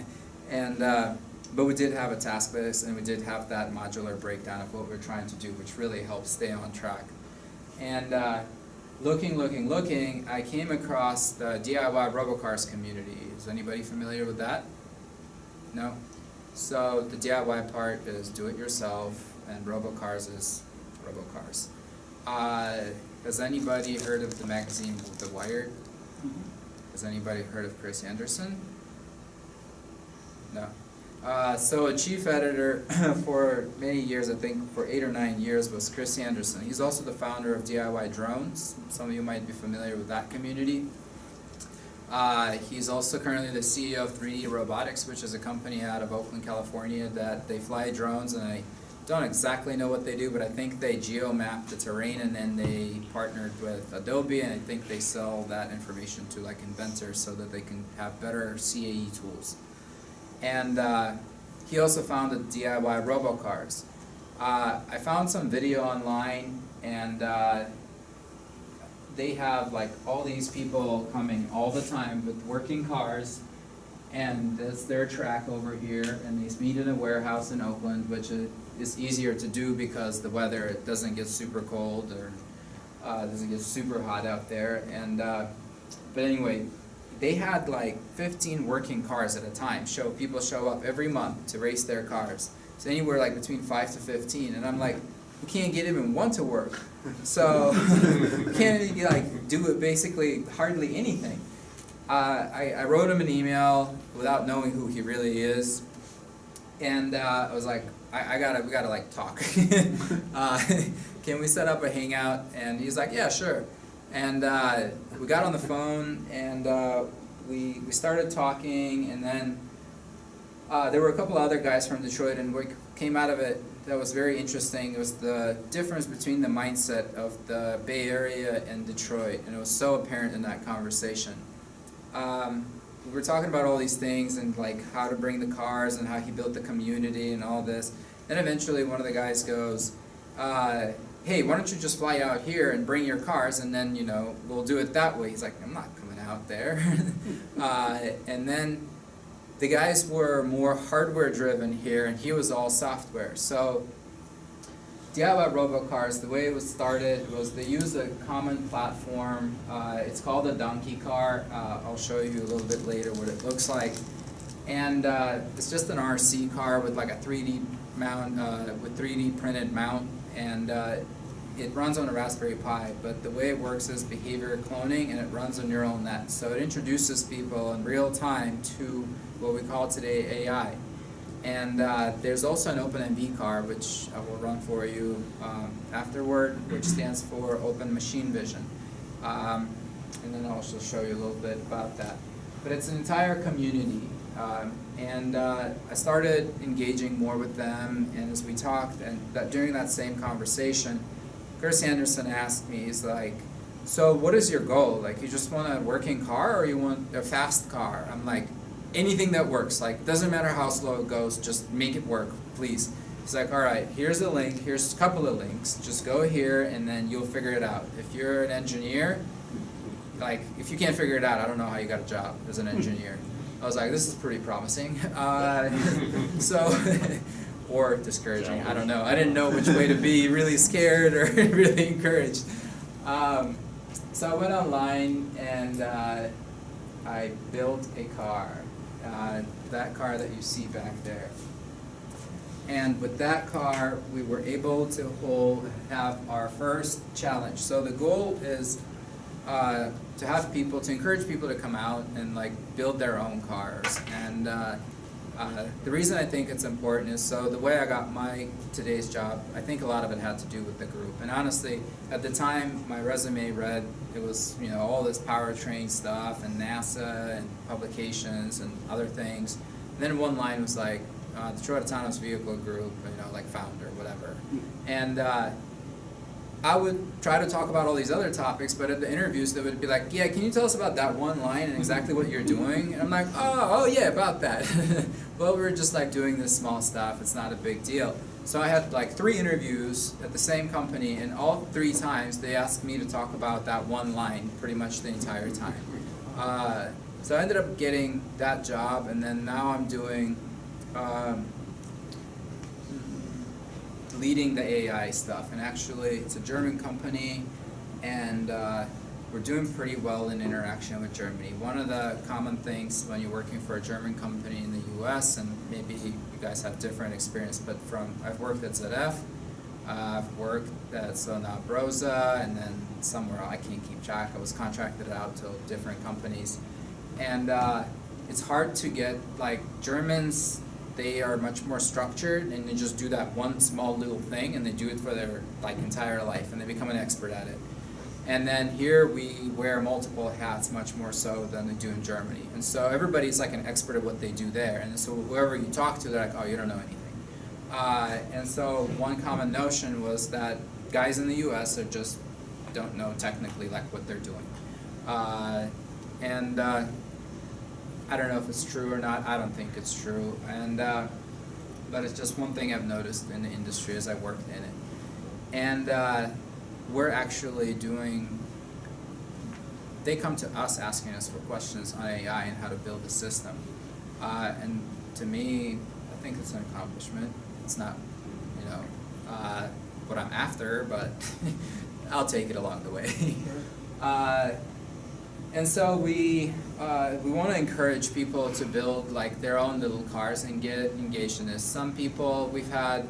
And but we did have a task list, and we did have that modular breakdown of what we're trying to do, which really helps stay on track. And looking, I came across the DIYRobocars community. Is anybody familiar with that? No? So the DIY part is do it yourself, and Robocars is Robocars. Has anybody heard of the magazine The Wired? Has anybody heard of Chris Anderson? No. So a chief editor for many years, I think for 8 or 9 years, was Chris Anderson. He's also the founder of DIY Drones. Some of you might be familiar with that community. He's also currently the CEO of 3D Robotics, which is a company out of Oakland, California, that they fly drones, and I don't exactly know what they do, but I think they geo-map the terrain, and then they partnered with Adobe, and I think they sell that information to like inventors so that they can have better CAE tools. And he also founded DIYRobocars. I found some video online, and they have like all these people coming all the time with working cars, and that's their track over here, and they meet in a warehouse in Oakland, which is easier to do because the weather, it doesn't get super cold, or doesn't get super hot out there. And but anyway, they had like 15 working cars at a time. People show up every month to race their cars. So anywhere like between 5 to 15, and I'm like, we can't get even one to work. So we can't like do it basically hardly anything. I wrote him an email without knowing who he really is, and I was like, we gotta like talk. Can we set up a hangout? And he's like, yeah, sure. And we got on the phone, and we started talking, and then there were a couple other guys from Detroit, and what came out of it that was very interesting was the difference between the mindset of the Bay Area and Detroit, and it was so apparent in that conversation. We were talking about all these things, and like how to bring the cars, and how he built the community and all this. Then eventually one of the guys goes, hey, why don't you just fly out here and bring your cars, and then, we'll do it that way. He's like, I'm not coming out there. And then the guys were more hardware driven here, and he was all software. So DIYRobocars, the way it was started was they used a common platform. It's called a donkey car. I'll show you a little bit later what it looks like. And it's just an RC car with like a 3D mount, with 3D printed mount, and it runs on a Raspberry Pi. But the way it works is behavior cloning, and it runs a neural net. So it introduces people in real time to what we call today AI. And there's also an OpenMV car, which I will run for you afterward, which stands for Open Machine Vision. And then I'll also show you a little bit about that. But it's an entire community. And I started engaging more with them, and as we talked, and during that same conversation, Chris Anderson asked me, he's like, so what is your goal? Like, you just want a working car, or you want a fast car? I'm like, anything that works. Like, doesn't matter how slow it goes, just make it work, please. He's like, all right, here's a link, here's a couple of links, just go here and then you'll figure it out. If you're an engineer, like, if you can't figure it out, I don't know how you got a job as an engineer. I was like, this is pretty promising. Or discouraging, I don't know. I didn't know which way to be, really scared or really encouraged. So I went online and I built a car. That car that you see back there. And with that car, we were able to have our first challenge. So the goal is to have people, to encourage people to come out and like build their own cars. And the reason I think it's important is, so the way I got today's job, I think a lot of it had to do with the group. And honestly, at the time my resume read, it was, you know, all this powertrain stuff and NASA and publications and other things. And then one line was like, Detroit Autonomous Vehicle Group, you know, like founder, whatever. And I would try to talk about all these other topics, but at the interviews they would be like, yeah, can you tell us about that one line and exactly what you're doing? And I'm like, oh yeah, about that. Well, we're just like doing this small stuff, it's not a big deal. So I had like 3 interviews at the same company, and all 3 times they asked me to talk about that one line pretty much the entire time. So I ended up getting that job, and then now I'm doing leading the AI stuff. And actually it's a German company, and we're doing pretty well in interaction with Germany. One of the common things when you're working for a German company in the US, and maybe you guys have different experience, but I've worked at ZF, I've worked at Sona Brosa, and then somewhere I can't keep track. I was contracted out to different companies. And it's hard to get, like, Germans, they are much more structured, and they just do that one small little thing, and they do it for their like entire life, and they become an expert at it. And then here we wear multiple hats much more so than they do in Germany. And so everybody's like an expert at what they do there. And so whoever you talk to, they're like, oh, you don't know anything. And so one common notion was that guys in the US are just don't know technically like what they're doing. And I don't know if it's true or not. I don't think it's true. And but it's just one thing I've noticed in the industry as I worked in it. And we're actually they come to us asking us for questions on AI and how to build a system. And to me, I think it's an accomplishment. It's not, you know, what I'm after, but I'll take it along the way. And so we want to encourage people to build like their own little cars and get engaged in this. Some people, we've had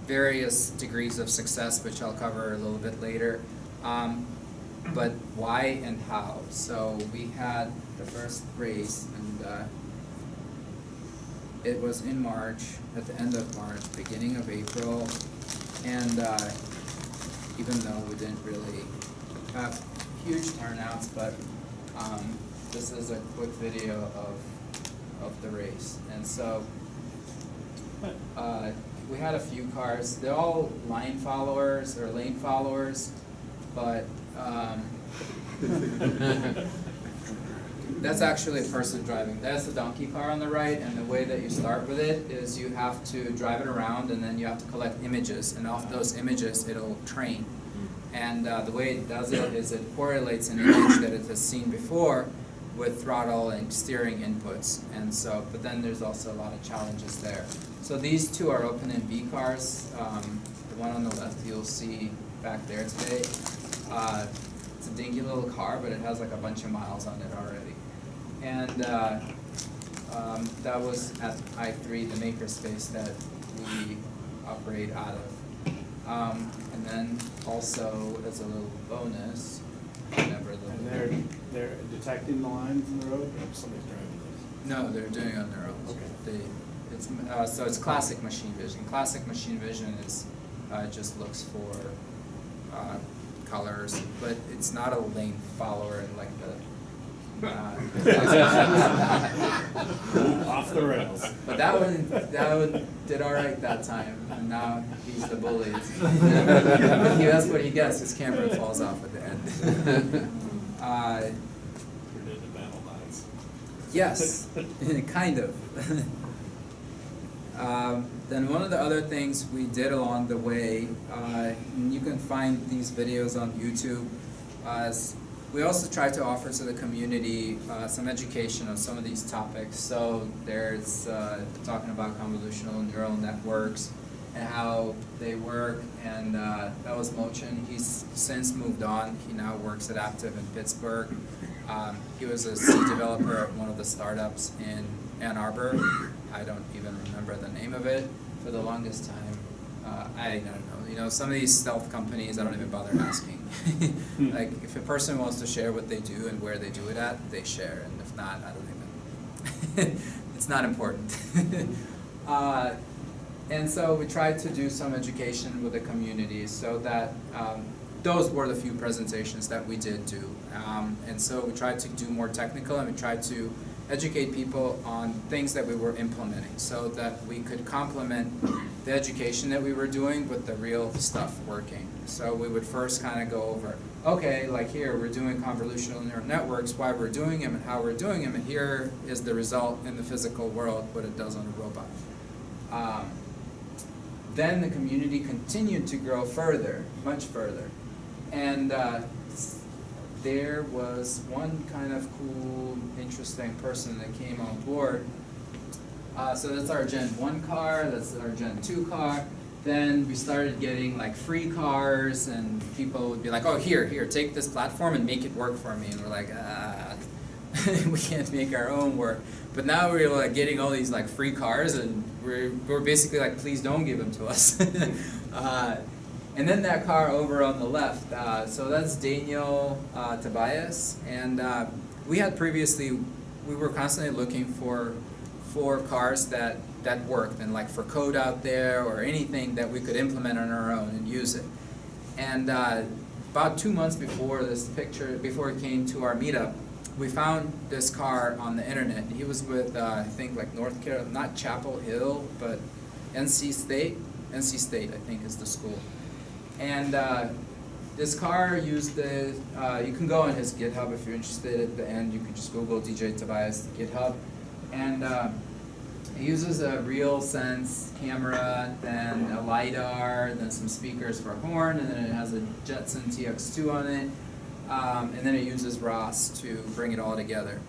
various degrees of success, which I'll cover a little bit later. But why and how? So we had the first race, and it was in March, at the end of March, beginning of April, and even though we didn't really have huge turnouts, but this is a quick video of the race. And so we had a few cars. They're all line followers or lane followers, but that's actually a person driving. That's the donkey car on the right, and the way that you start with it is you have to drive it around, and then you have to collect images, and off those images it'll train. And the way it does it is it correlates an image that it has seen before with throttle and steering inputs. And so, but then there's also a lot of challenges there. So these two are OpenMV cars. one on the left you'll see back there today. It's a dinky little car, but it has like a bunch of miles on it already. And that was at I3, the makerspace that we operate out of. And then also, as a little bonus, whenever the And they're detecting the lines in the road, or somebody's driving this? No, they're doing it on their own. Okay. So it's classic machine vision. Classic machine vision is just looks for colors, but it's not a lane follower in like the. Off the rails. But that one did all right that time, and now he's the bully. But that's what he gets. His camera falls off at the end. We're in the battle lines. Yes, kind of. Then one of the other things we did along the way, and you can find these videos on YouTube, is we also try to offer to the community some education on some of these topics. So there's talking about convolutional neural networks and how they work, and that was Mochin. He's since moved on. He now works at Aptiv in Pittsburgh. He was a C developer at one of the startups in Ann Arbor. I don't even remember the name of it for the longest time. I don't know. You know, some of these stealth companies, I don't even bother asking. Like, if a person wants to share what they do and where they do it at, they share. And if not, I don't even. It's not important. And so we tried to do some education with the community so that those were the few presentations that we did do. And so we tried to do more technical, and we tried to educate people on things that we were implementing so that we could complement the education that we were doing with the real stuff working. So we would first kind of go over, okay, like here we're doing convolutional neural networks, why we're doing them and how we're doing them, and here is the result in the physical world, what it does on a robot. Then the community continued to grow further, much further. And there was one kind of cool, interesting person that came on board. So that's our Gen 1 car, that's our Gen 2 car. Then we started getting like free cars, and people would be like, oh, here, take this platform and make it work for me. And we're like, we can't make our own work. But now we're like getting all these like free cars, and we're basically like, please don't give them to us. And then that car over on the left, so that's Daniel Tobias, and we had previously, we were constantly looking for cars that worked, and like for code out there or anything that we could implement on our own and use it. And about 2 months before before he came to our meetup, we found this car on the internet. He was with, I think, like North Carolina, not Chapel Hill, but NC State. NC State, I think, is the school. And this car used the, you can go on his GitHub if you're interested at the end. You can just Google DJ Tobias GitHub. And it uses a RealSense camera, then a LiDAR, then some speakers for a horn, and then it has a Jetson TX2 on it. And then it uses ROS to bring it all together.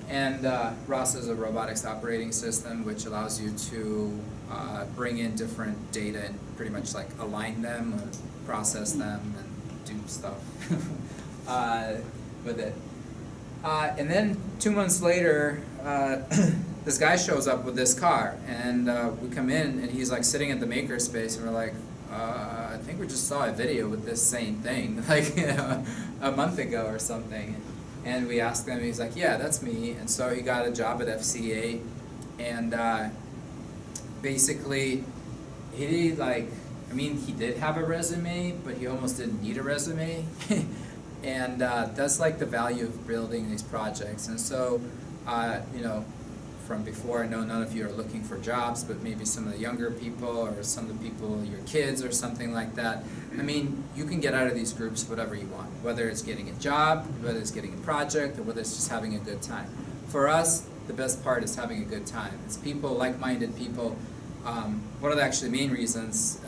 And ROS is a robotics operating system which allows you to bring in different data and pretty much like align them, or process them, and do stuff with it. And then 2 months later, this guy shows up with this car, and we come in, and he's like sitting at the makerspace, and we're like, I think we just saw a video with this same thing, like, you know, a month ago or something. And we asked him, he's like, yeah, that's me. And so he got a job at FCA, and basically, he like, I mean, he did have a resume, but he almost didn't need a resume. And that's like the value of building these projects. And so, you know, from before, I know none of you are looking for jobs, but maybe some of the younger people, or some of the people, your kids or something like that. I mean, you can get out of these groups whatever you want, whether it's getting a job, whether it's getting a project, or whether it's just having a good time. For us, the best part is having a good time. It's people, like-minded people. One of the actually main reasons,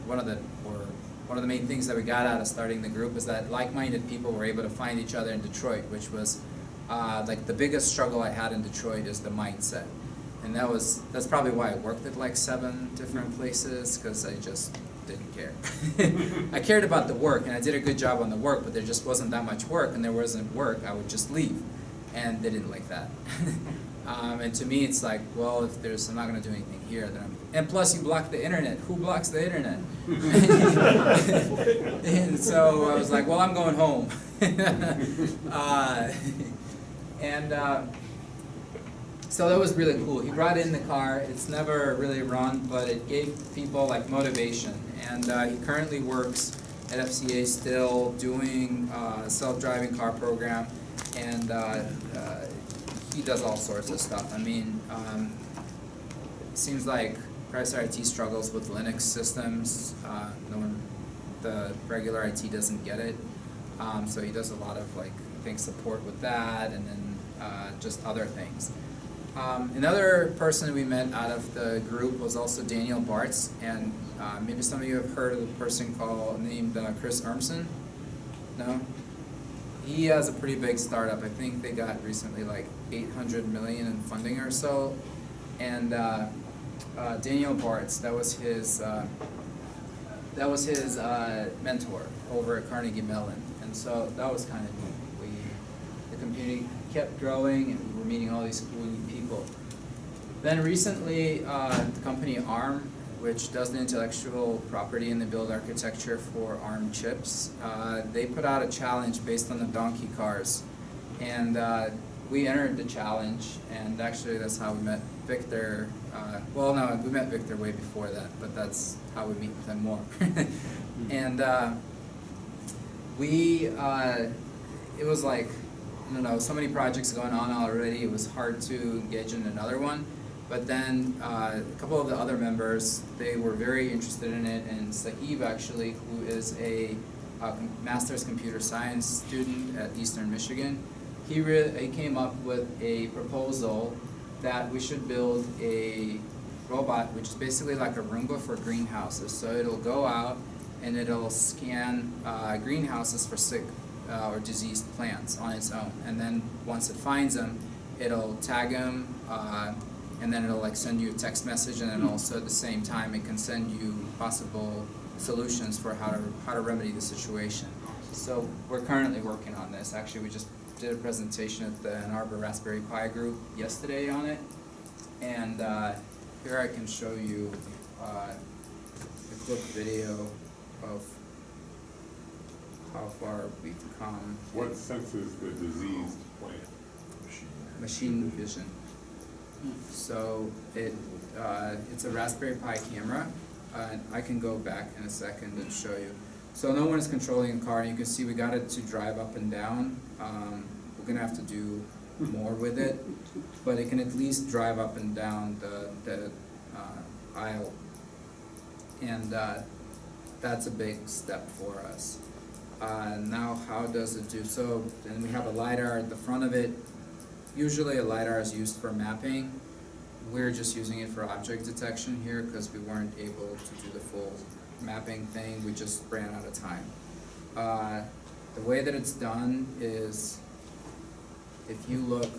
one of the main things that we got out of starting the group is that like-minded people were able to find each other in Detroit, which was like the biggest struggle I had in Detroit is the mindset. And that's probably why I worked at like 7 different places, because didn't care. I cared about the work, and I did a good job on the work, but there just wasn't that much work, and there wasn't work, I would just leave. And they didn't like that. And to me, it's like, well, if I'm not going to do anything here, then and plus you block the internet. Who blocks the internet? And so I was like, well, I'm going home. So that was really cool. He brought in the car. It's never really run, but it gave people like motivation. And he currently works at FCA still doing a self-driving car program, and he does all sorts of stuff. I mean, it seems like Chrysler IT struggles with Linux systems. The regular IT doesn't get it. So he does a lot of like, I think, support with that, and then just other things. Another person we met out of the group was also Daniel Bartz, and maybe some of you have heard of a person named Chris Urmson. No? He has a pretty big startup. I think they got recently like 800 million in funding or so. And Daniel Bartz, that was his mentor over at Carnegie Mellon, and so that was kind of neat. The community kept growing, and we were meeting all these cool people. Then recently, the company ARM, which does the intellectual property and the build architecture for ARM chips, they put out a challenge based on the donkey cars. And we entered the challenge, and actually that's how we met Victor. Well, no, we met Victor way before that, but that's how we meet with him more. And it was like, I don't know, so many projects going on already, it was hard to engage in another one. But then a couple of the other members, they were very interested in it, and Saeed actually, who is a master's computer science student at Eastern Michigan, he came up with a proposal that we should build a robot, which is basically like a Roomba for greenhouses. So it'll go out and it'll scan greenhouses for sick or diseased plants on its own, and then once it finds them, it'll tag them, and then it'll like send you a text message, and then also at the same time it can send you possible solutions for how to remedy the situation. So we're currently working on this. Actually, we just did a presentation at the Ann Arbor Raspberry Pi group yesterday on it, and here I can show you a quick video of how far we've come. What senses the diseased plant? Machine vision. So it's a Raspberry Pi camera. I can go back in a second and show you. So no one is controlling the car, and you can see we got it to drive up and down. We're gonna have to do more with it, but it can at least drive up and down the aisle, and that's a big step for us. Now, how does it do? So then we have a LiDAR at the front of it. Usually a LiDAR is used for mapping. We're just using it for object detection here because we weren't able to do the full mapping thing. We just ran out of time. The way that it's done is, if you look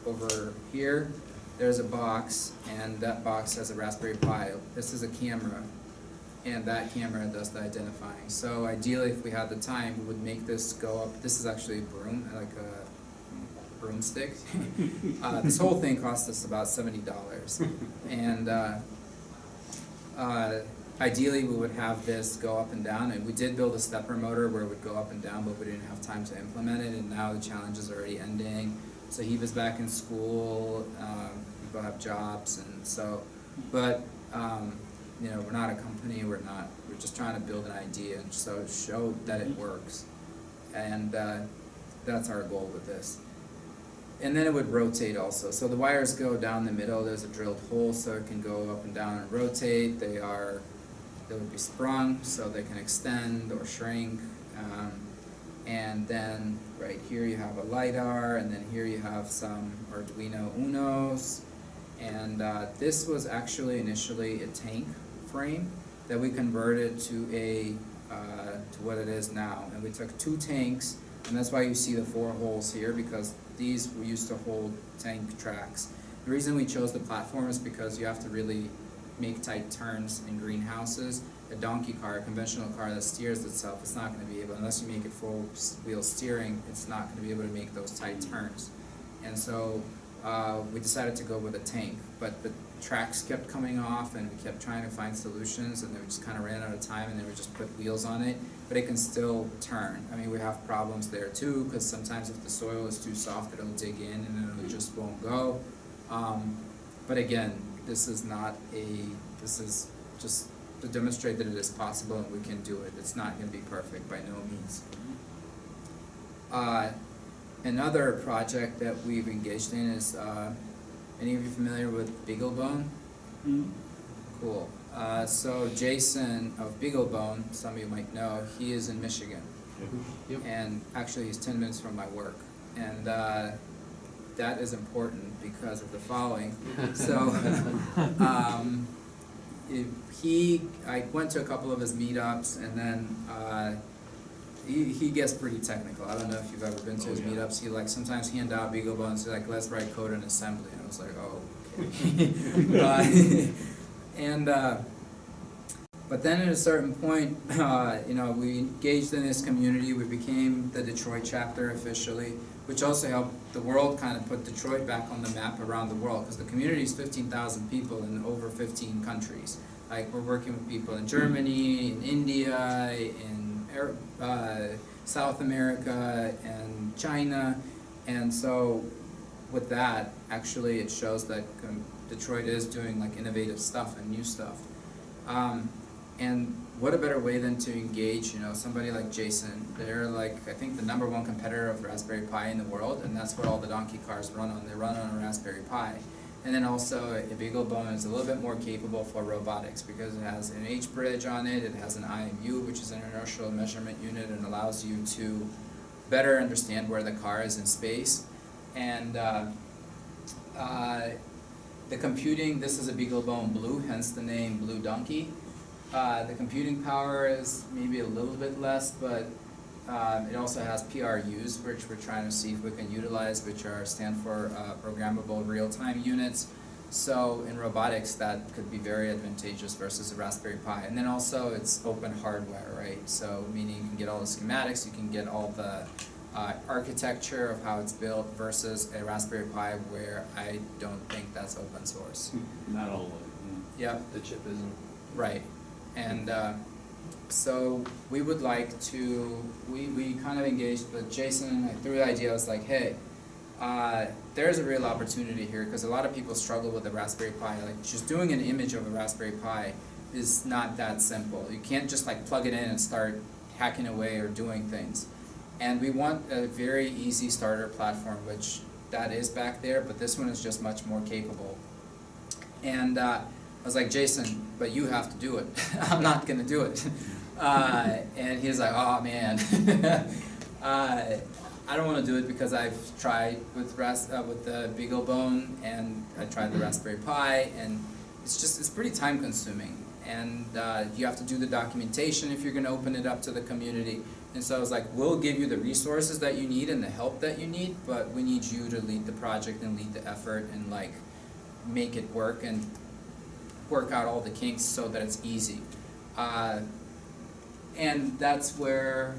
over here, there's a box, and that box has a Raspberry Pi. This is a camera, and that camera does the identifying. So ideally, if we had the time, we would make this go up. This is actually a broom, like a broomstick. This whole thing cost us about $70, and ideally we would have this go up and down, and we did build a stepper motor where it would go up and down, but we didn't have time to implement it, and now the challenge is already ending. So he was back in school, people have jobs, and so, but you know, we're not a company, we're just trying to build an idea and so show that it works, and that's our goal with this. And then it would rotate also. So the wires go down the middle, there's a drilled hole so it can go up and down and rotate. They would be sprung so they can extend or shrink. And then right here you have a LiDAR, and then here you have some Arduino Unos. And this was actually initially a tank frame that we converted to what it is now. And we took 2 tanks, and that's why you see the 4 holes here, because these were used to hold tank tracks. The reason we chose the platform is because you have to really make tight turns in greenhouses, a donkey car, a conventional car that steers itself, it's not gonna be able, unless you make it full wheel steering, it's not gonna be able to make those tight turns. And so, we decided to go with a tank, but the tracks kept coming off and we kept trying to find solutions, and then we just kinda ran out of time, and then we just put wheels on it, but it can still turn. I mean, we have problems there too, cause sometimes if the soil is too soft, it'll dig in and then it just won't go. But again, this is just to demonstrate that it is possible and we can do it. It's not gonna be perfect by no means. Another project that we've engaged in is, any of you familiar with BeagleBone? Cool. So Jason of BeagleBone, some of you might know, he is in Michigan. And actually he's 10 minutes from my work. And that is important because of the following. So I went to a couple of his meetups, and then he gets pretty technical. I don't know if you've ever been to his meetups. He like sometimes hand out BeagleBone and say like, let's write code in assembly. And I was like, oh, okay. But then at a certain point, we engaged in this community. We became the Detroit chapter officially, which also helped the world kind of put Detroit back on the map around the world, because the community is 15,000 people in over 15 countries. Like, we're working with people in Germany, in India, in South America, and China. And so with that, actually it shows that Detroit is doing like innovative stuff and new stuff. And what a better way than to engage, somebody like Jason. They're like, I think, the #1 competitor of Raspberry Pi in the world, and that's what all the donkey cars run on. They run on a Raspberry Pi. And then also, a BeagleBone is a little bit more capable for robotics because it has an H-bridge on it, it has an IMU, which is an inertial measurement unit, and allows you to better understand where the car is in space. And the computing, this is a BeagleBone Blue, hence the name Blue Donkey. The computing power is maybe a little bit less, but it also has PRUs, which we're trying to see if we can utilize, which stand for programmable real-time units. So in robotics, that could be very advantageous versus a Raspberry Pi. And then also it's open hardware, right? So meaning you can get all the schematics, you can get all the architecture of how it's built, versus a Raspberry Pi where I don't think that's open source. Not all of it. Yep. The chip isn't. Right. And so we would like to, we kind of engaged with Jason, and I threw the idea, I was like, hey, there's a real opportunity here, because a lot of people struggle with the Raspberry Pi. Like, just doing an image of a Raspberry Pi is not that simple. You can't just like plug it in and start hacking away or doing things. And we want a very easy starter platform, which that is back there, but this one is just much more capable. And I was like, Jason, but you have to do it. I'm not gonna do it. And he was like, oh man. I don't want to do it because I've tried with the BeagleBone, and I tried the Raspberry Pi, and it's pretty time consuming. And you have to do the documentation if you're gonna open it up to the community. And so I was like, we'll give you the resources that you need and the help that you need, but we need you to lead the project and lead the effort and like make it work and work out all the kinks so that it's easy. And that's where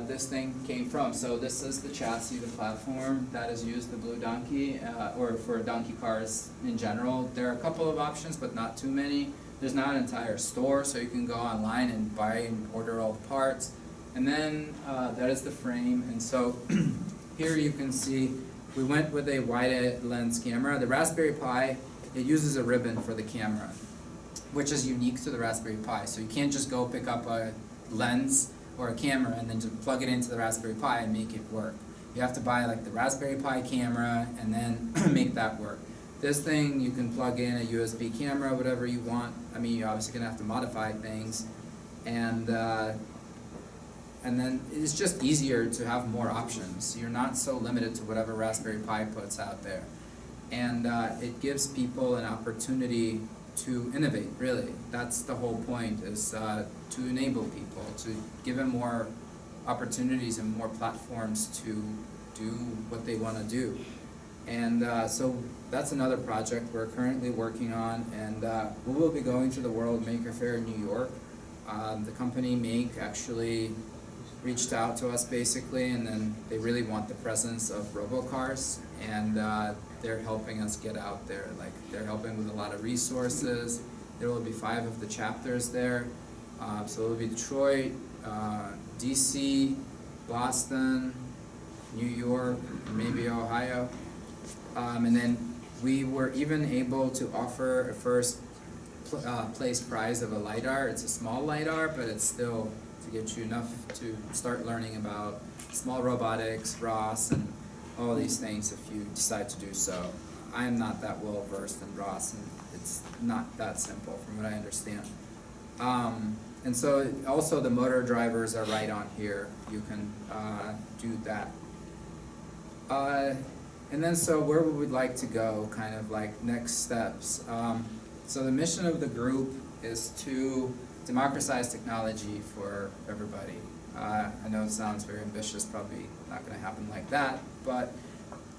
this thing came from. So this is the chassis, the platform that is used, the Blue Donkey, or for donkey cars in general. There are a couple of options, but not too many. There's not an entire store, so you can go online and buy and order all the parts. And then that is the frame. And so here you can see we went with a wide lens camera. The Raspberry Pi, it uses a ribbon for the camera, which is unique to the Raspberry Pi. So you can't just go pick up a lens or a camera and then just plug it into the Raspberry Pi and make it work. You have to buy like the Raspberry Pi camera and then make that work. This thing, you can plug in a USB camera, whatever you want. I mean, you're obviously gonna have to modify things. And then it's just easier to have more options. You're not so limited to whatever Raspberry Pi puts out there. And it gives people an opportunity to innovate, really. That's the whole point, is to enable people, to give them more opportunities and more platforms to do what they want to do. And so that's another project we're currently working on, and we will be going to the World Maker Faire in New York The company Make actually reached out to us basically, and then they really want the presence of robocars, and they're helping us get out there. Like, they're helping with a lot of resources. There will be 5 of the chapters there. So it will be Detroit, DC, Boston, New York, maybe Ohio. And then we were even able to offer a first place prize of a LiDAR. It's a small LiDAR, but it's still to get you enough to start learning about small robotics, ROS, and all these things if you decide to do so. I am not that well versed in ROS, and it's not that simple from what I understand. And so also the motor drivers are right on here. You can do that. And then so where would we like to go, kind of like next steps? So the mission of the group is to democratize technology for everybody. I know it sounds very ambitious, probably not going to happen like that, but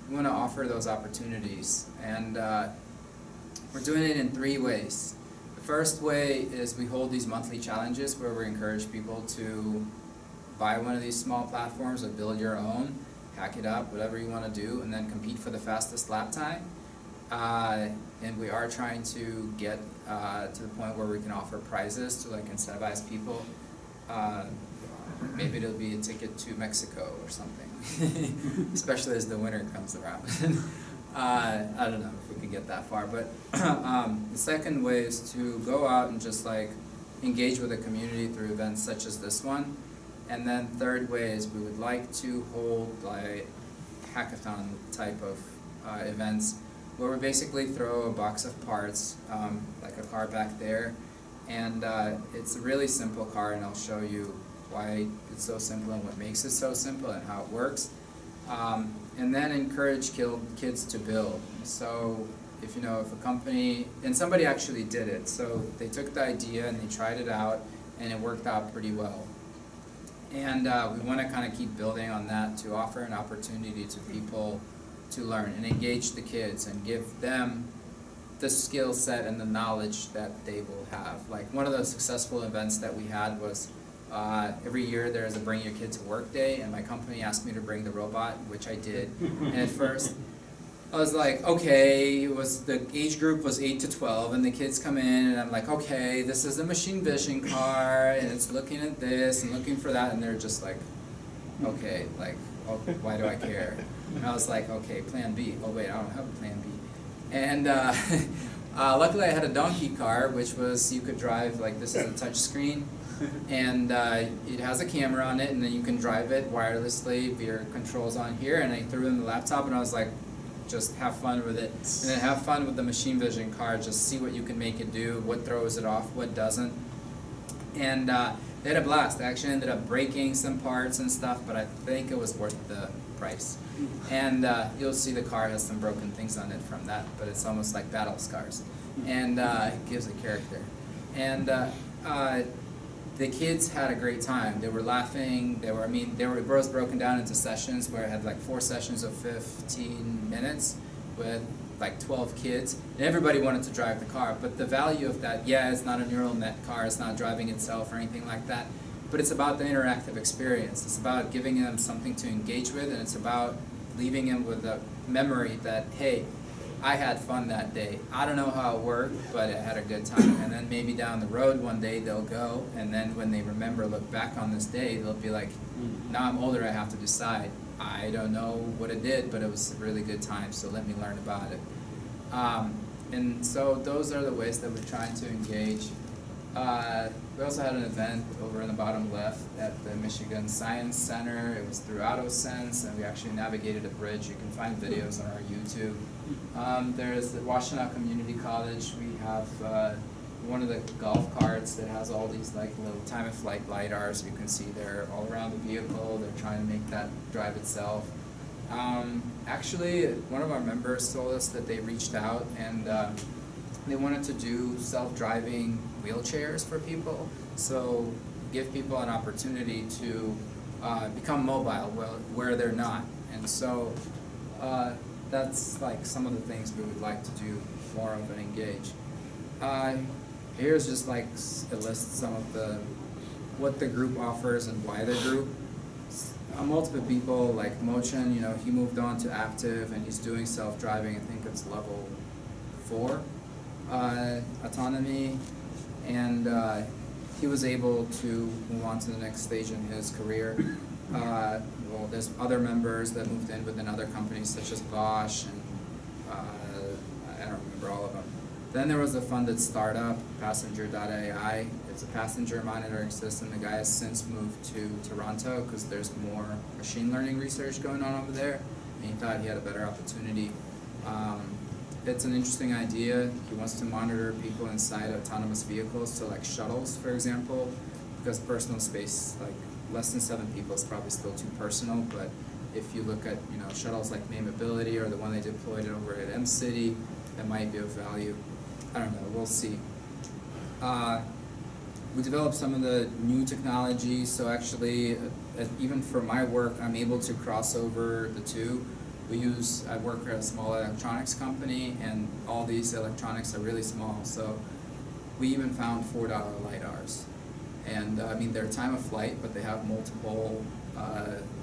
we want to offer those opportunities. And we're doing it in 3 ways. The first way is we hold these monthly challenges where we encourage people to buy one of these small platforms or build your own, hack it up, whatever you want to do, and then compete for the fastest lap time. And we are trying to get to the point where we can offer prizes to like incentivize people. Maybe it'll be a ticket to Mexico or something, especially as the winter comes around. I don't know if we could get that far, but the second way is to go out and just like engage with the community through events such as this one. And then third way is we would like to hold like hackathon type of events where we basically throw a box of parts, like a car back there, and it's a really simple car, and I'll show you why it's so simple and what makes it so simple and how it works. And then encourage kids to build. So if a company, and somebody actually did it, so they took the idea and they tried it out and it worked out pretty well. And we want to kind of keep building on that to offer an opportunity to people to learn and engage the kids and give them the skill set and the knowledge that they will have. Like one of the successful events that we had was every year there's a Bring Your Kid to Work Day, and my company asked me to bring the robot, which I did. And at first I was like, okay, the age group was 8 to 12, and the kids come in, and I'm like, okay, this is a machine vision car, and it's looking at this and looking for that, and they're just like, okay, like, oh, why do I care? And I was like, okay, plan B. Oh wait, I don't have a plan B. And luckily I had a donkey car, which was, you could drive, like this is a touch screen, and it has a camera on it, and then you can drive it wirelessly via controls on here, and I threw in the laptop, and I was like, just have fun with it, and then have fun with the machine vision car, just see what you can make it do, what throws it off, what doesn't. And they had a blast. They actually ended up breaking some parts and stuff, but I think it was worth the price. And you'll see the car has some broken things on it from that, but it's almost like battle scars, and it gives a character. And the kids had a great time. They were laughing. They were both broken down into sessions where I had like 4 sessions of 15 minutes with like 12 kids, and everybody wanted to drive the car. But the value of that, yeah, it's not a neural net car, it's not driving itself or anything like that, but it's about the interactive experience. It's about giving them something to engage with, and it's about leaving them with a memory that, hey, I had fun that day. I don't know how it worked, but I had a good time. And then maybe down the road one day they'll go, and then when they look back on this day, they'll be like, now I'm older, I have to decide. I don't know what it did, but it was a really good time, so let me learn about it. And so those are the ways that we're trying to engage. We also had an event over in the bottom left at the Michigan Science Center. It was through AutoSense, and we actually navigated a bridge. You can find videos on our YouTube. There's the Washtenaw Community College. We have one of the golf carts that has all these like little time-of-flight LiDARs. You can see they're all around the vehicle. They're trying to make that drive itself. Actually, one of our members told us that they reached out and they wanted to do self-driving wheelchairs for people. So give people an opportunity to become mobile where they're not. And so that's like some of the things we would like to do more of and engage. Here's just like a list some of what the group offers and why the group. Multiple people like Mochin, he moved on to active and he's doing self-driving. I think it's level 4 autonomy, and he was able to move on to the next stage in his career. Well, there's other members that moved in within other companies such as Bosch and I don't remember all of them. Then there was a funded startup, Passenger.ai. It's a passenger monitoring system. The guy has since moved to Toronto because there's more machine learning research going on over there, and he thought he had a better opportunity. It's an interesting idea. He wants to monitor people inside autonomous vehicles, so like shuttles, for example, because personal space, like less than 7 people is probably still too personal, but if you look at shuttles like May Mobility or the one they deployed over at M-City, that might be of value. I don't know, we'll see. We developed some of the new technologies, so actually, even for my work, I'm able to cross over the two. I work at a small electronics company, and all these electronics are really small, so we even found $4 LiDARs. And they're time of flight, but they have multiple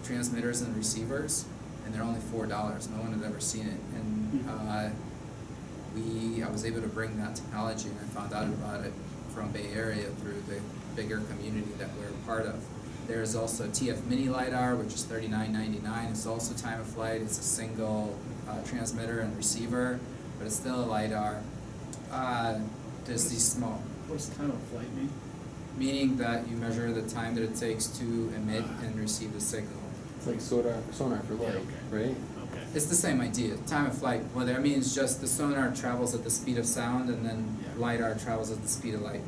transmitters and receivers, and they're only $4. No one had ever seen it. And I was able to bring that technology, and I found out about it from Bay Area through the bigger community that we're a part of. There's also TF Mini LiDAR, which is $39.99. It's also time of flight. It's a single transmitter and receiver, but it's still a LiDAR. There's these small. What's time of flight mean? Meaning that you measure the time that it takes to emit and receive the signal. It's like sonar for light, right? Okay. It's the same idea. Time of flight, well, that means just the sonar travels at the speed of sound, and then LiDAR travels at the speed of light.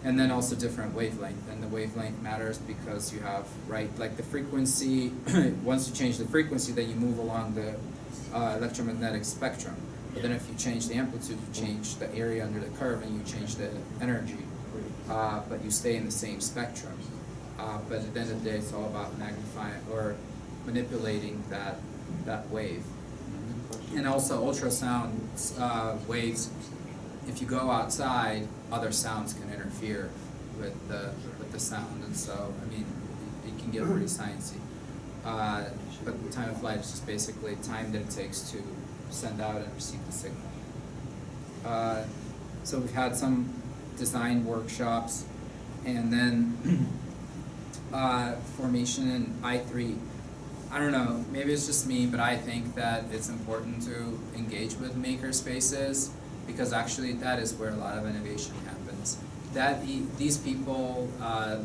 And then also different wavelength, and the wavelength matters because you have, like the frequency, once you change the frequency, then you move along the electromagnetic spectrum. But then if you change the amplitude, you change the area under the curve, and you change the energy. But you stay in the same spectrum. But at the end of the day, it's all about magnifying or manipulating that wave. And also ultrasound waves, if you go outside, other sounds can interfere with the sound, and so it can get pretty sciencey. But the time of flight is just basically time that it takes to send out and receive the signal. So we've had some design workshops, and then formation in I3. I don't know, maybe it's just me, but I think that it's important to engage with maker spaces, because actually that is where a lot of innovation happens. These people,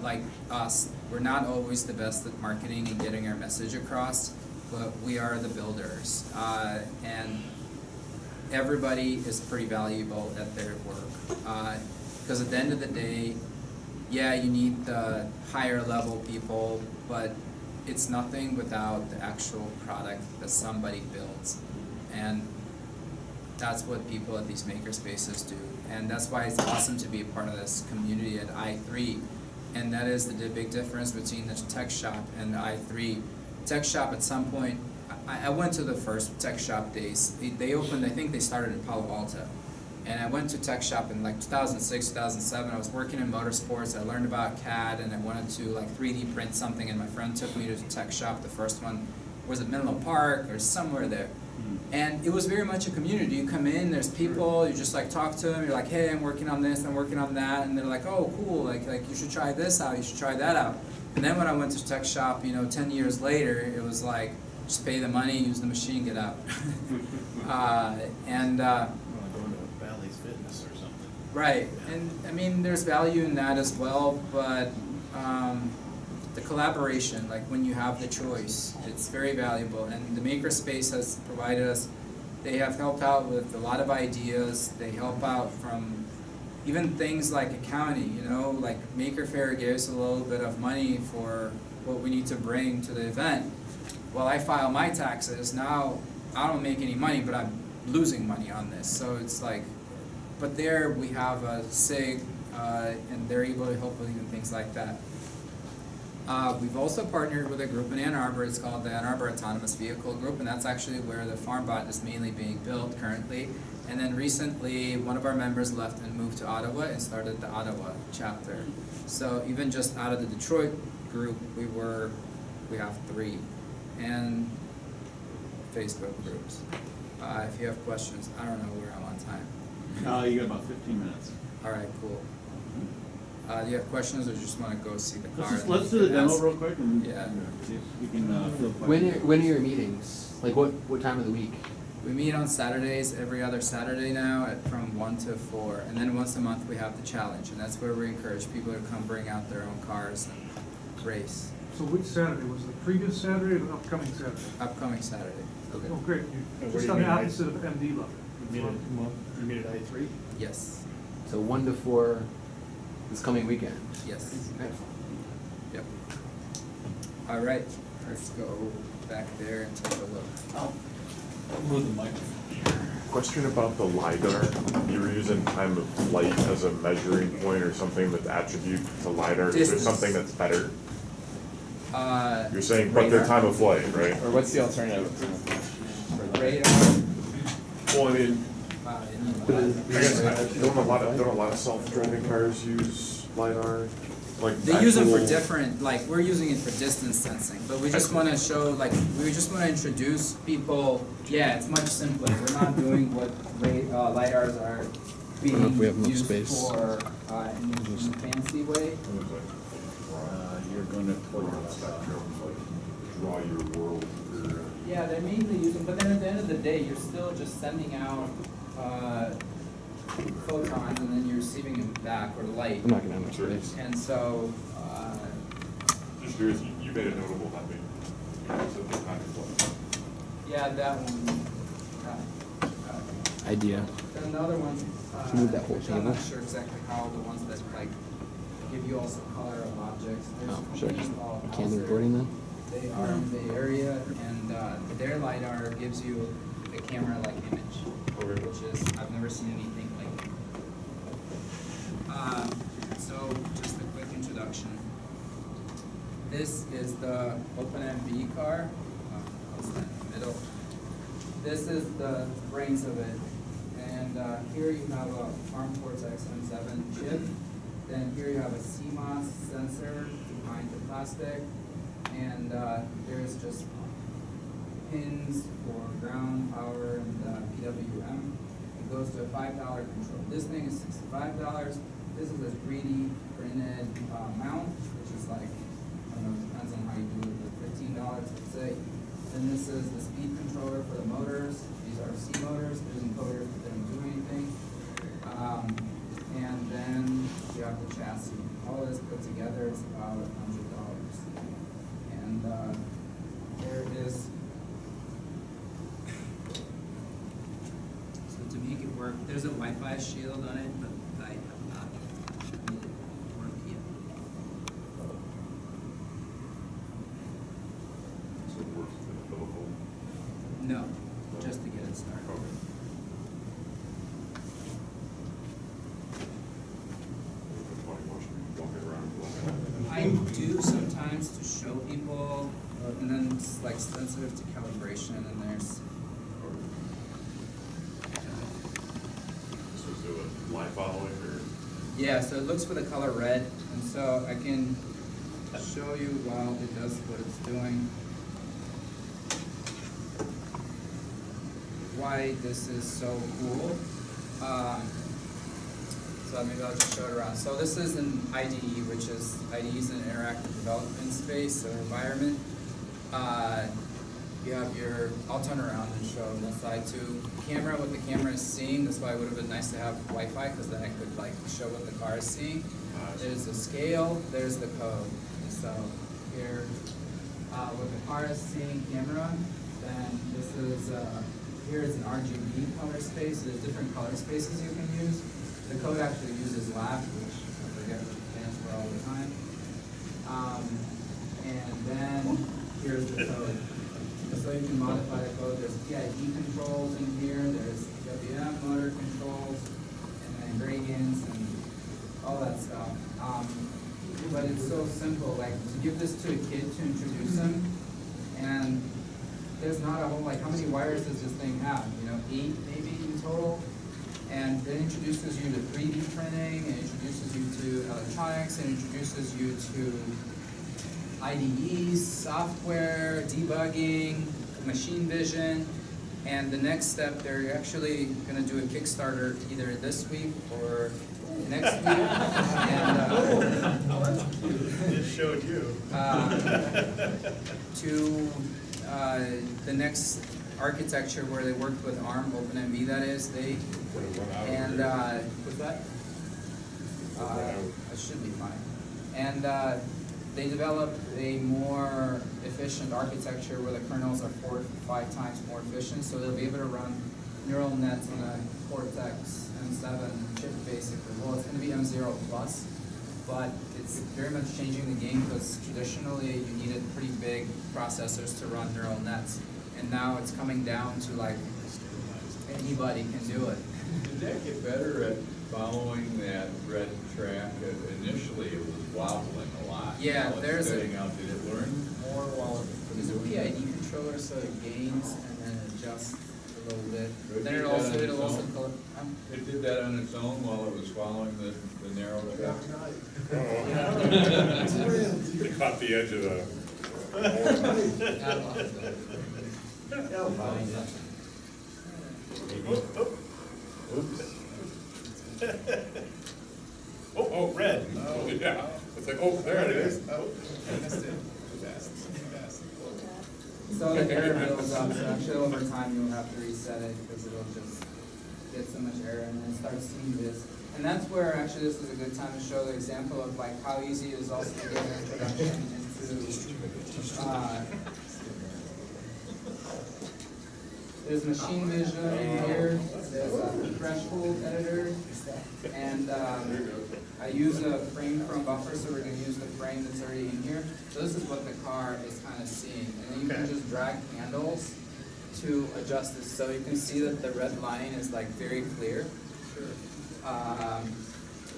like us, we're not always the best at marketing and getting our message across, but we are the builders. And everybody is pretty valuable at their work. Because at the end of the day, yeah, you need the higher level people, but it's nothing without the actual product that somebody builds. And that's what people at these maker spaces do. And that's why it's awesome to be a part of this community at I3. And that is the big difference between the tech shop and the I3. Tech shop at some point, I went to the first tech shop days. They opened, I think they started in Palo Alto. And I went to tech shop in like 2006, 2007. I was working in motorsports. I learned about CAD, and I wanted to like 3D print something. And my friend took me to the tech shop. The first one was at Menlo Park or somewhere there. And it was very much a community. You come in, there's people, you just like talk to them. You're like, hey, I'm working on this, I'm working on that. And they're like, oh, cool, like you should try this out, you should try that out. And then when I went to tech shop, 10 years later, it was like, just pay the money, use the machine, get out. Going to Valley's Fitness or something. Right, and there's value in that as well, but the collaboration, like when you have the choice, it's very valuable. And the Makerspace has provided us, they have helped out with a lot of ideas. They help out from even things like accounting, like Maker Faire gave us a little bit of money for what we need to bring to the event. Well, I file my taxes, now I don't make any money, but I'm losing money on this. So it's like, but there we have a SIG, and they're able to help with even things like that. We've also partnered with a group in Ann Arbor. It's called the Ann Arbor Autonomous Vehicle Group, and that's actually where the FarmBot is mainly being built currently. And then recently, one of our members left and moved to Ottawa and started the Ottawa chapter. So even just out of the Detroit group, we have 3, and Facebook groups. If you have questions, I don't know where I'm on time. You got about 15 minutes. All right, cool. Do you have questions, or just want to go see the car? Let's do the demo real quick and Yeah. see if we can fill When are your meetings? Like what time of the week? We meet on Saturdays, every other Saturday now, from 1 to 4, and then once a month we have the challenge, and that's where we encourage people to come bring out their own cars and race. So which Saturday? Was it the previous Saturday or the upcoming Saturday? Upcoming Saturday. Okay. Oh, great. where Just do on you the meet? opposite of MD level. You meet at I3? Yes, So 1 to 4 this coming weekend. yes. Excellent. Yep. All right, let's go back there and take a look. Move the microphone. Question about the LiDAR. You were using time of flight as a measuring point or something with attribute to LiDAR. Is there Distance. something that's better? Uh, You're saying, but their time of flight, right? Or what's the alternative? radar. Well, I mean, in- I guess, don't a lot of self-driving cars use LiDAR? Like They use them for actual- different, like, we're using it for distance sensing, but we just wanna show, like, we just wanna introduce people, yeah, it's much simpler. We're not doing what LiDARs are don't know if we have being enough used space. for, in a fancy way. You're gonna pull your Draw your world. Yeah, they're mainly using, but then at the end of the day, you're still just sending out, photons and then you're receiving them back, or light. I'm not gonna have much space. And so, Just curious, you made it notable that they time of flight. yeah, that one. Idea. Then the other ones, Move that whole which I'm not table. sure exactly how, the ones that like give you also color of objects. There's Oh, sure. companies called You can't be Alzer. recording then? They are in the area, and their LiDAR gives you a camera-like image, Okay. which is, I've never seen anything like it. So, just a quick introduction. This is the OpenMV car. I'll stand in the middle. This is the brains of it. And here you have a ARM Cortex M7 chip. Then here you have a CMOS sensor behind the plastic. And there's just pins for ground, power, and PWM. It goes to a $5 control. This thing is $65. This is a 3D printed mount, which is like, I don't know, it depends on how you do it, but $15, let's say. Then this is the speed controller for the motors. These are C motors. There's encoders, but they don't do anything. And then you have the chassis. All this put together is about $100. And there is, so to make it work, there's a Wi-Fi shield on it, but I have not made it work yet. So it works with the telephone. No, just to get it started. Okay. Walking around, I do sometimes to show people, and then it's like sensitive to calibration, and there's, So is it a live following or? yeah, so it looks for the color red, and so I can show you while it does what it's doing, why this is so cool. So maybe I'll just show it around. So this is an IDE, which is, IDE is an interactive development space or environment. You have your, I'll turn around and show on this side too. Camera, what the camera is seeing, that's why it would have been nice to have Wi-Fi, because then I could like show what the car is seeing. There's the scale, there's the code. So here, what the car is seeing camera, then this is, here is an RGB color space. There's different color spaces you can use. The code actually uses LAP, which I forget what it stands for all the time. And then here's the code. So you can modify the code. There's PID controls in here. There's PWM motor controls, and then gradients and all that stuff. but it's so simple, like to give this to a kid to introduce them, and there's not a whole, like how many wires does this thing have? You know, 8 maybe in total? And it introduces you to 3D printing, it introduces you to electronics, it introduces you to IDEs, software, debugging, machine vision, and the next step, they're actually gonna do a Kickstarter either this week or next week. And, Just showed you. to the next architecture where they worked with ARM, OpenMV that is, and what's that? It should be fine. And they developed a more efficient architecture where the kernels are 4 to 5 times more efficient, so they'll be able to run neural nets on a Cortex M7 chip basically. Well, it's going to be M0 plus, but it's very much changing the game because traditionally you needed pretty big processors to run neural nets, and now it's coming down to like anybody can do it. Did that get better at following that red track? Initially, it was wobbling a lot. Yeah, Now it's there's a- setting out. Did it learn more while it was There's a doing PID it? controller, so it gains and then adjusts a little bit. It Then did it'll that also, on it'll its also own? color. It did that on its own while it was following the narrow track? You caught the edge of the. Oh, red. Oh, yeah. It's like, oh, there it is. So the error builds up, so actually over time you'll have to reset it because it'll just get so much error and then start seeing this. And that's where actually this is a good time to show the example of like how easy it is also to get an introduction into there's machine vision in here, there's a threshold editor, and I use a frame from buffer, so we're going to use the frame that's already in here. So this is what the car is kind of seeing, and then you can just drag handles to adjust this. So you can see that the red line is like very clear.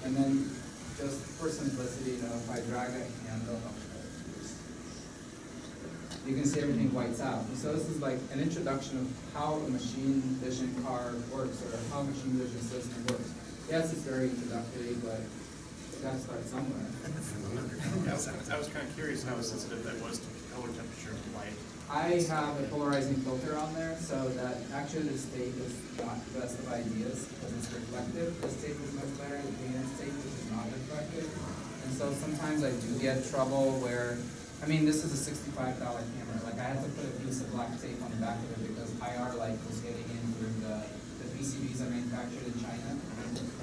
And then just for simplicity, you know, if I drag a handle, you can see everything whites out. And so this is like an introduction of how a machine vision car works, or how a machine vision system works. Yes, it's very introductory, but you got to start somewhere. I was kind of curious how sensitive that was to color temperature of light. I have a polarizing filter on there, so that actually the state is not the best of ideas because it's reflective. This tape is much better, the painted tape is not reflective. And so sometimes I do get trouble where, I mean, this is a $65 camera. Like I had to put a piece of black tape on the back of it because IR light was getting in through the PCBs are manufactured in China.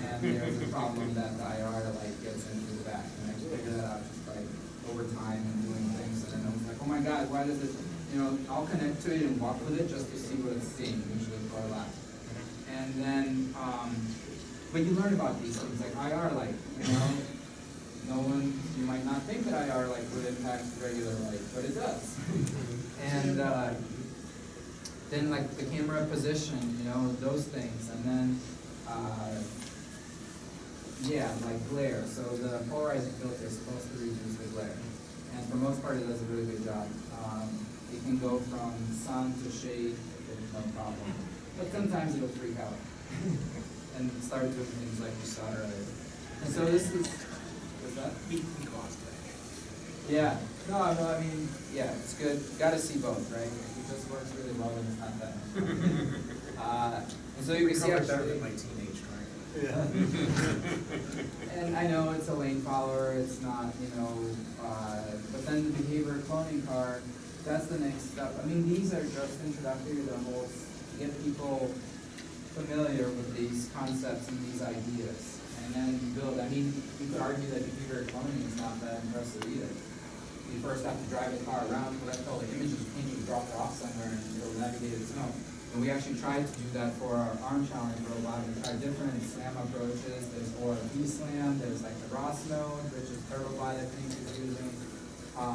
And there's a problem that the IR light gets in through the back. And I figured that out just by over time and doing things. And then I was like, oh my God, why does it, you know, I'll connect to it and walk with it just to see what it's seeing, usually for a lap. And then, but you learn about these things like IR light, you know. No one, you might not think that IR light would impact regular light, but it does. And then like the camera position, you know, those things. And then, yeah, like glare. So the polarizing filter is supposed to reduce the glare. And for most part, it does a really good job. It can go from sun to shade, there's no problem. But sometimes it'll freak out and start doing things like you saw earlier. And so this is, what's that? Yeah, no, I mean, yeah, it's good. Got to see both, right? If it just works really well, then it's not that much. And so you can see actually. my teenage car. And I know it's a lane follower, it's not, you know, but then the behavior cloning car, that's the next step. I mean, these are just introductory levels to get people familiar with these concepts and these ideas. And then you build, I mean, you could argue that behavior cloning is not that impressive either. You first have to drive the car around, collect all the images, you can't even drop it off somewhere and it'll navigate its own. And we actually tried to do that for our ARM challenge for a while. We tried different SLAM approaches. There's ORP SLAM, there's like the ROS node, which is TurboBot, I think, is using.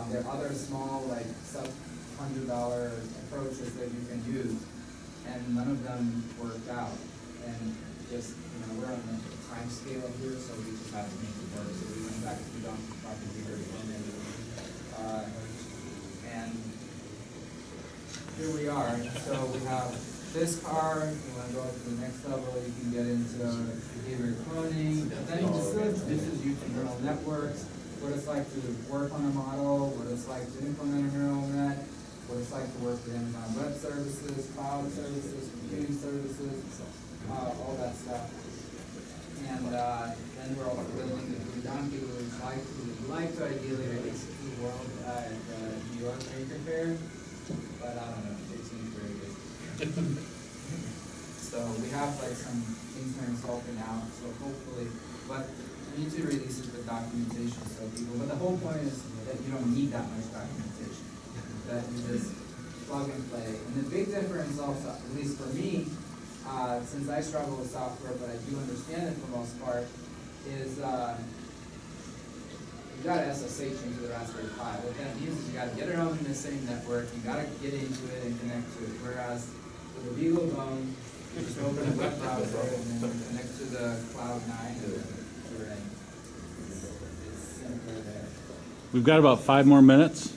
There are other small, like sub-$100 approaches that you can use, and none of them worked out. And just, we're on the time scale here, so we just have to make it work. So we went back to Dr. Beaver and here we are. So we have this car. If you want to go up to the next level, you can get into behavior cloning. Then you just introduces you to neural networks, what it's like to work on a model, what it's like to implement a neural net, what it's like to work with Amazon Web Services, cloud services, computing services, all that stuff. And then we're also building the Blue Donkey, who would like to ideally release it to the world at the New York Maker Fair, but I don't know, it seems very good. So we have like some things that are solving out, so hopefully, but we need to release it with documentation so people, but the whole point is that you don't need that much documentation, that you just plug and play. And the big difference also, at least for me, since I struggle with software, but I do understand it for the most part, is you got to SSH into the Raspberry Pi. What that means is you got to get it on the same network, you got to get into it and connect to it. Whereas with the BeagleBone, you just open a web browser and then connect to the Cloud9 and then you're in. It's simpler there. We've got about 5 more minutes.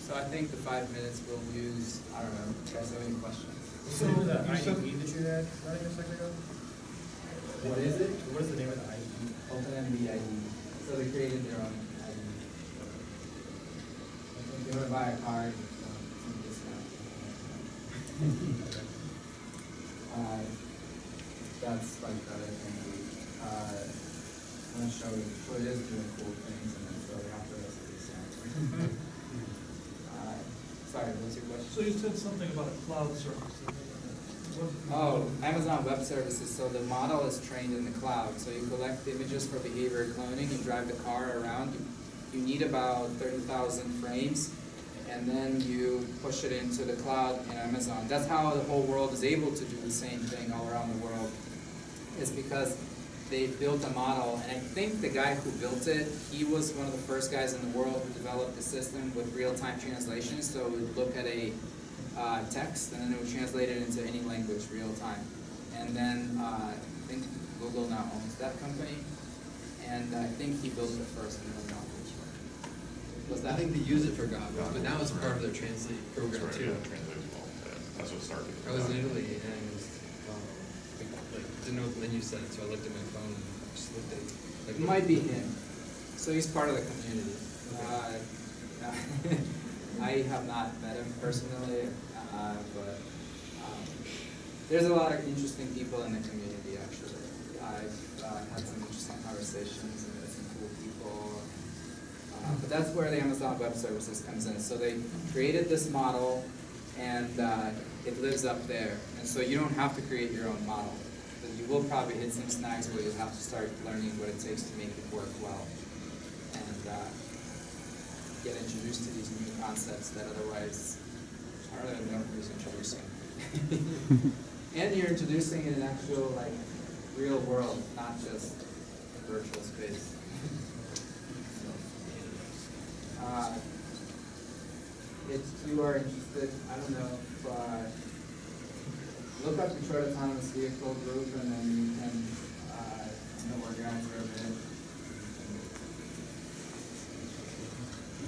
So I think the 5 minutes we'll use, I don't know, do you guys have any questions? So the IDE that you had running a second ago? What is it? What is the name of the IDE? OpenMV IDE. So they created their own IDE. If you want to buy a card, some discount. That's like that, I think. I'm going to show you. So it is doing cool things, and then show you after the rest of the sound. Sorry, what's your question? So you said something about a cloud service. Oh, Amazon Web Services. So the model is trained in the cloud. So you collect images for behavior cloning, you drive the car around. You need about 30,000 frames, and then you push it into the cloud in Amazon. That's how the whole world is able to do the same thing all around the world. It's because they built a model, and I think the guy who built it, he was one of the first guys in the world who developed a system with real-time translation. So it would look at a text, and then it would translate it into any language real time. And then I think Google now owns that company, and I think he built it first in the language. Was that? I think they use it for goggles, but now it's part of their translate program too. That's what started. I was in Italy and it was, like, didn't know what the menu said, so I looked at my phone and just looked at like. It might be him. So he's part of the community. I have not met him personally, but there's a lot of interesting people in the community, actually. I've had some interesting conversations and met some cool people. But that's where the Amazon Web Services comes in. So they created this model, and it lives up there. And so you don't have to create your own model. But you will probably hit some snags where you'll have to start learning what it takes to make it work well. And get introduced to these new concepts that otherwise are nobody's introducing. And you're introducing it in actual, like, real world, not just virtual space. If you are interested, I don't know, if, look up Detroit Autonomous Vehicle Group, and then you can, I'm the organizer of it.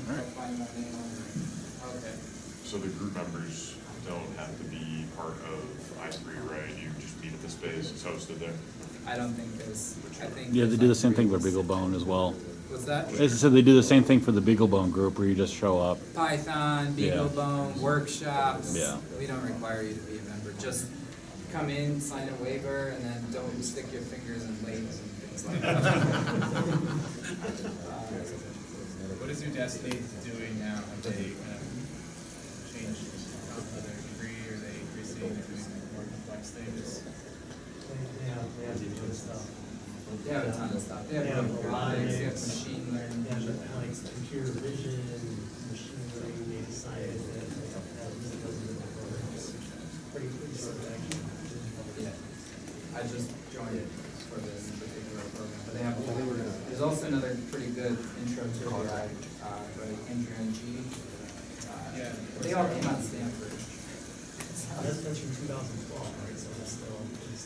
All right. Find my name on there. Okay. So the group members don't have to be part of I3, right? You just meet at the space, it's hosted there? I don't think there's, I think. Yeah, they there's do the like same thing for three. BeagleBone as well. What's that? As I said, they do the same thing for the BeagleBone group, where you just show up. Python, Yeah. BeagleBone, workshops. Yeah. We don't require you to be a member. Just come in, sign a waiver, and then don't stick your fingers in lanes and things like that. What is Udacity doing now? Have they kind of changed to their degree, or are they increasing or doing more complex things? They have to do stuff. They have a ton of stuff. They have robotics, they have machine learning. Yeah, but like computer vision, machine learning, data science, that those are the programs. Pretty simple actually. Yeah. I just joined it for this particular program, but they have, there's also another pretty good intro to AI, by Andrew and G. Yeah. They all came out of Stanford. That's from 2012, right? So it's still pretty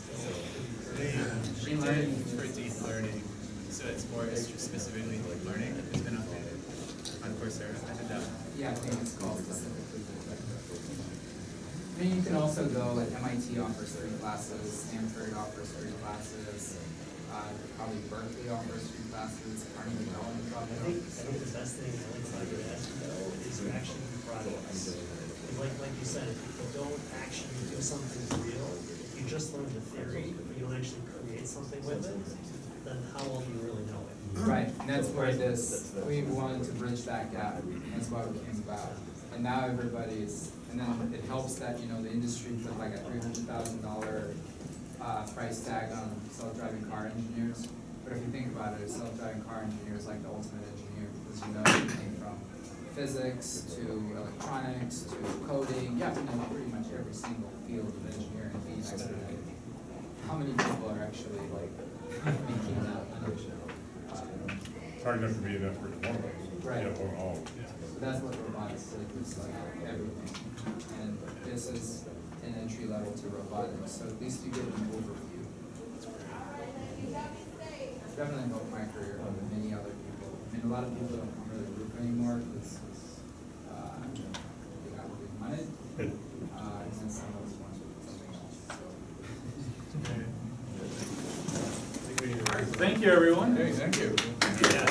Machine learning. For deep learning, so it's more specifically deep learning, it's been updated on Coursera, I did that. Yeah, I think it's called specifically. I mean, you can also go, like MIT offers 3 classes, Stanford offers 3 classes, probably Berkeley offers 3 classes, Carnegie Mellon probably I offers. think the best thing I would ask you though is to actually do projects. Like you said, if you don't actually do something real, if you just learn the theory, but you don't actually create something with it, then how will you really know it? Right, and that's where we wanted to bridge that gap, that's why we came about. And now everybody's, and then it helps that, you know, the industry put like a $300,000 price tag on self-driving car engineers. But if you think about it, a self-driving car engineer is like the ultimate engineer, because you know everything from physics to electronics to coding, you have to know pretty much every single field of engineering, be an expert at it. How many people are actually like making that? It's hard enough to be an expert in one of those. Right. Yeah, on all. So that's what robotics is, it's like everything. And this is an entry level to robotics, so at least you get an overview. It's definitely helped my career and many other people. I mean, a lot of people don't come to the group anymore because they got what they wanted. And then some of us wanted something else. So. Thank you, everyone. Hey, thank you. Yeah.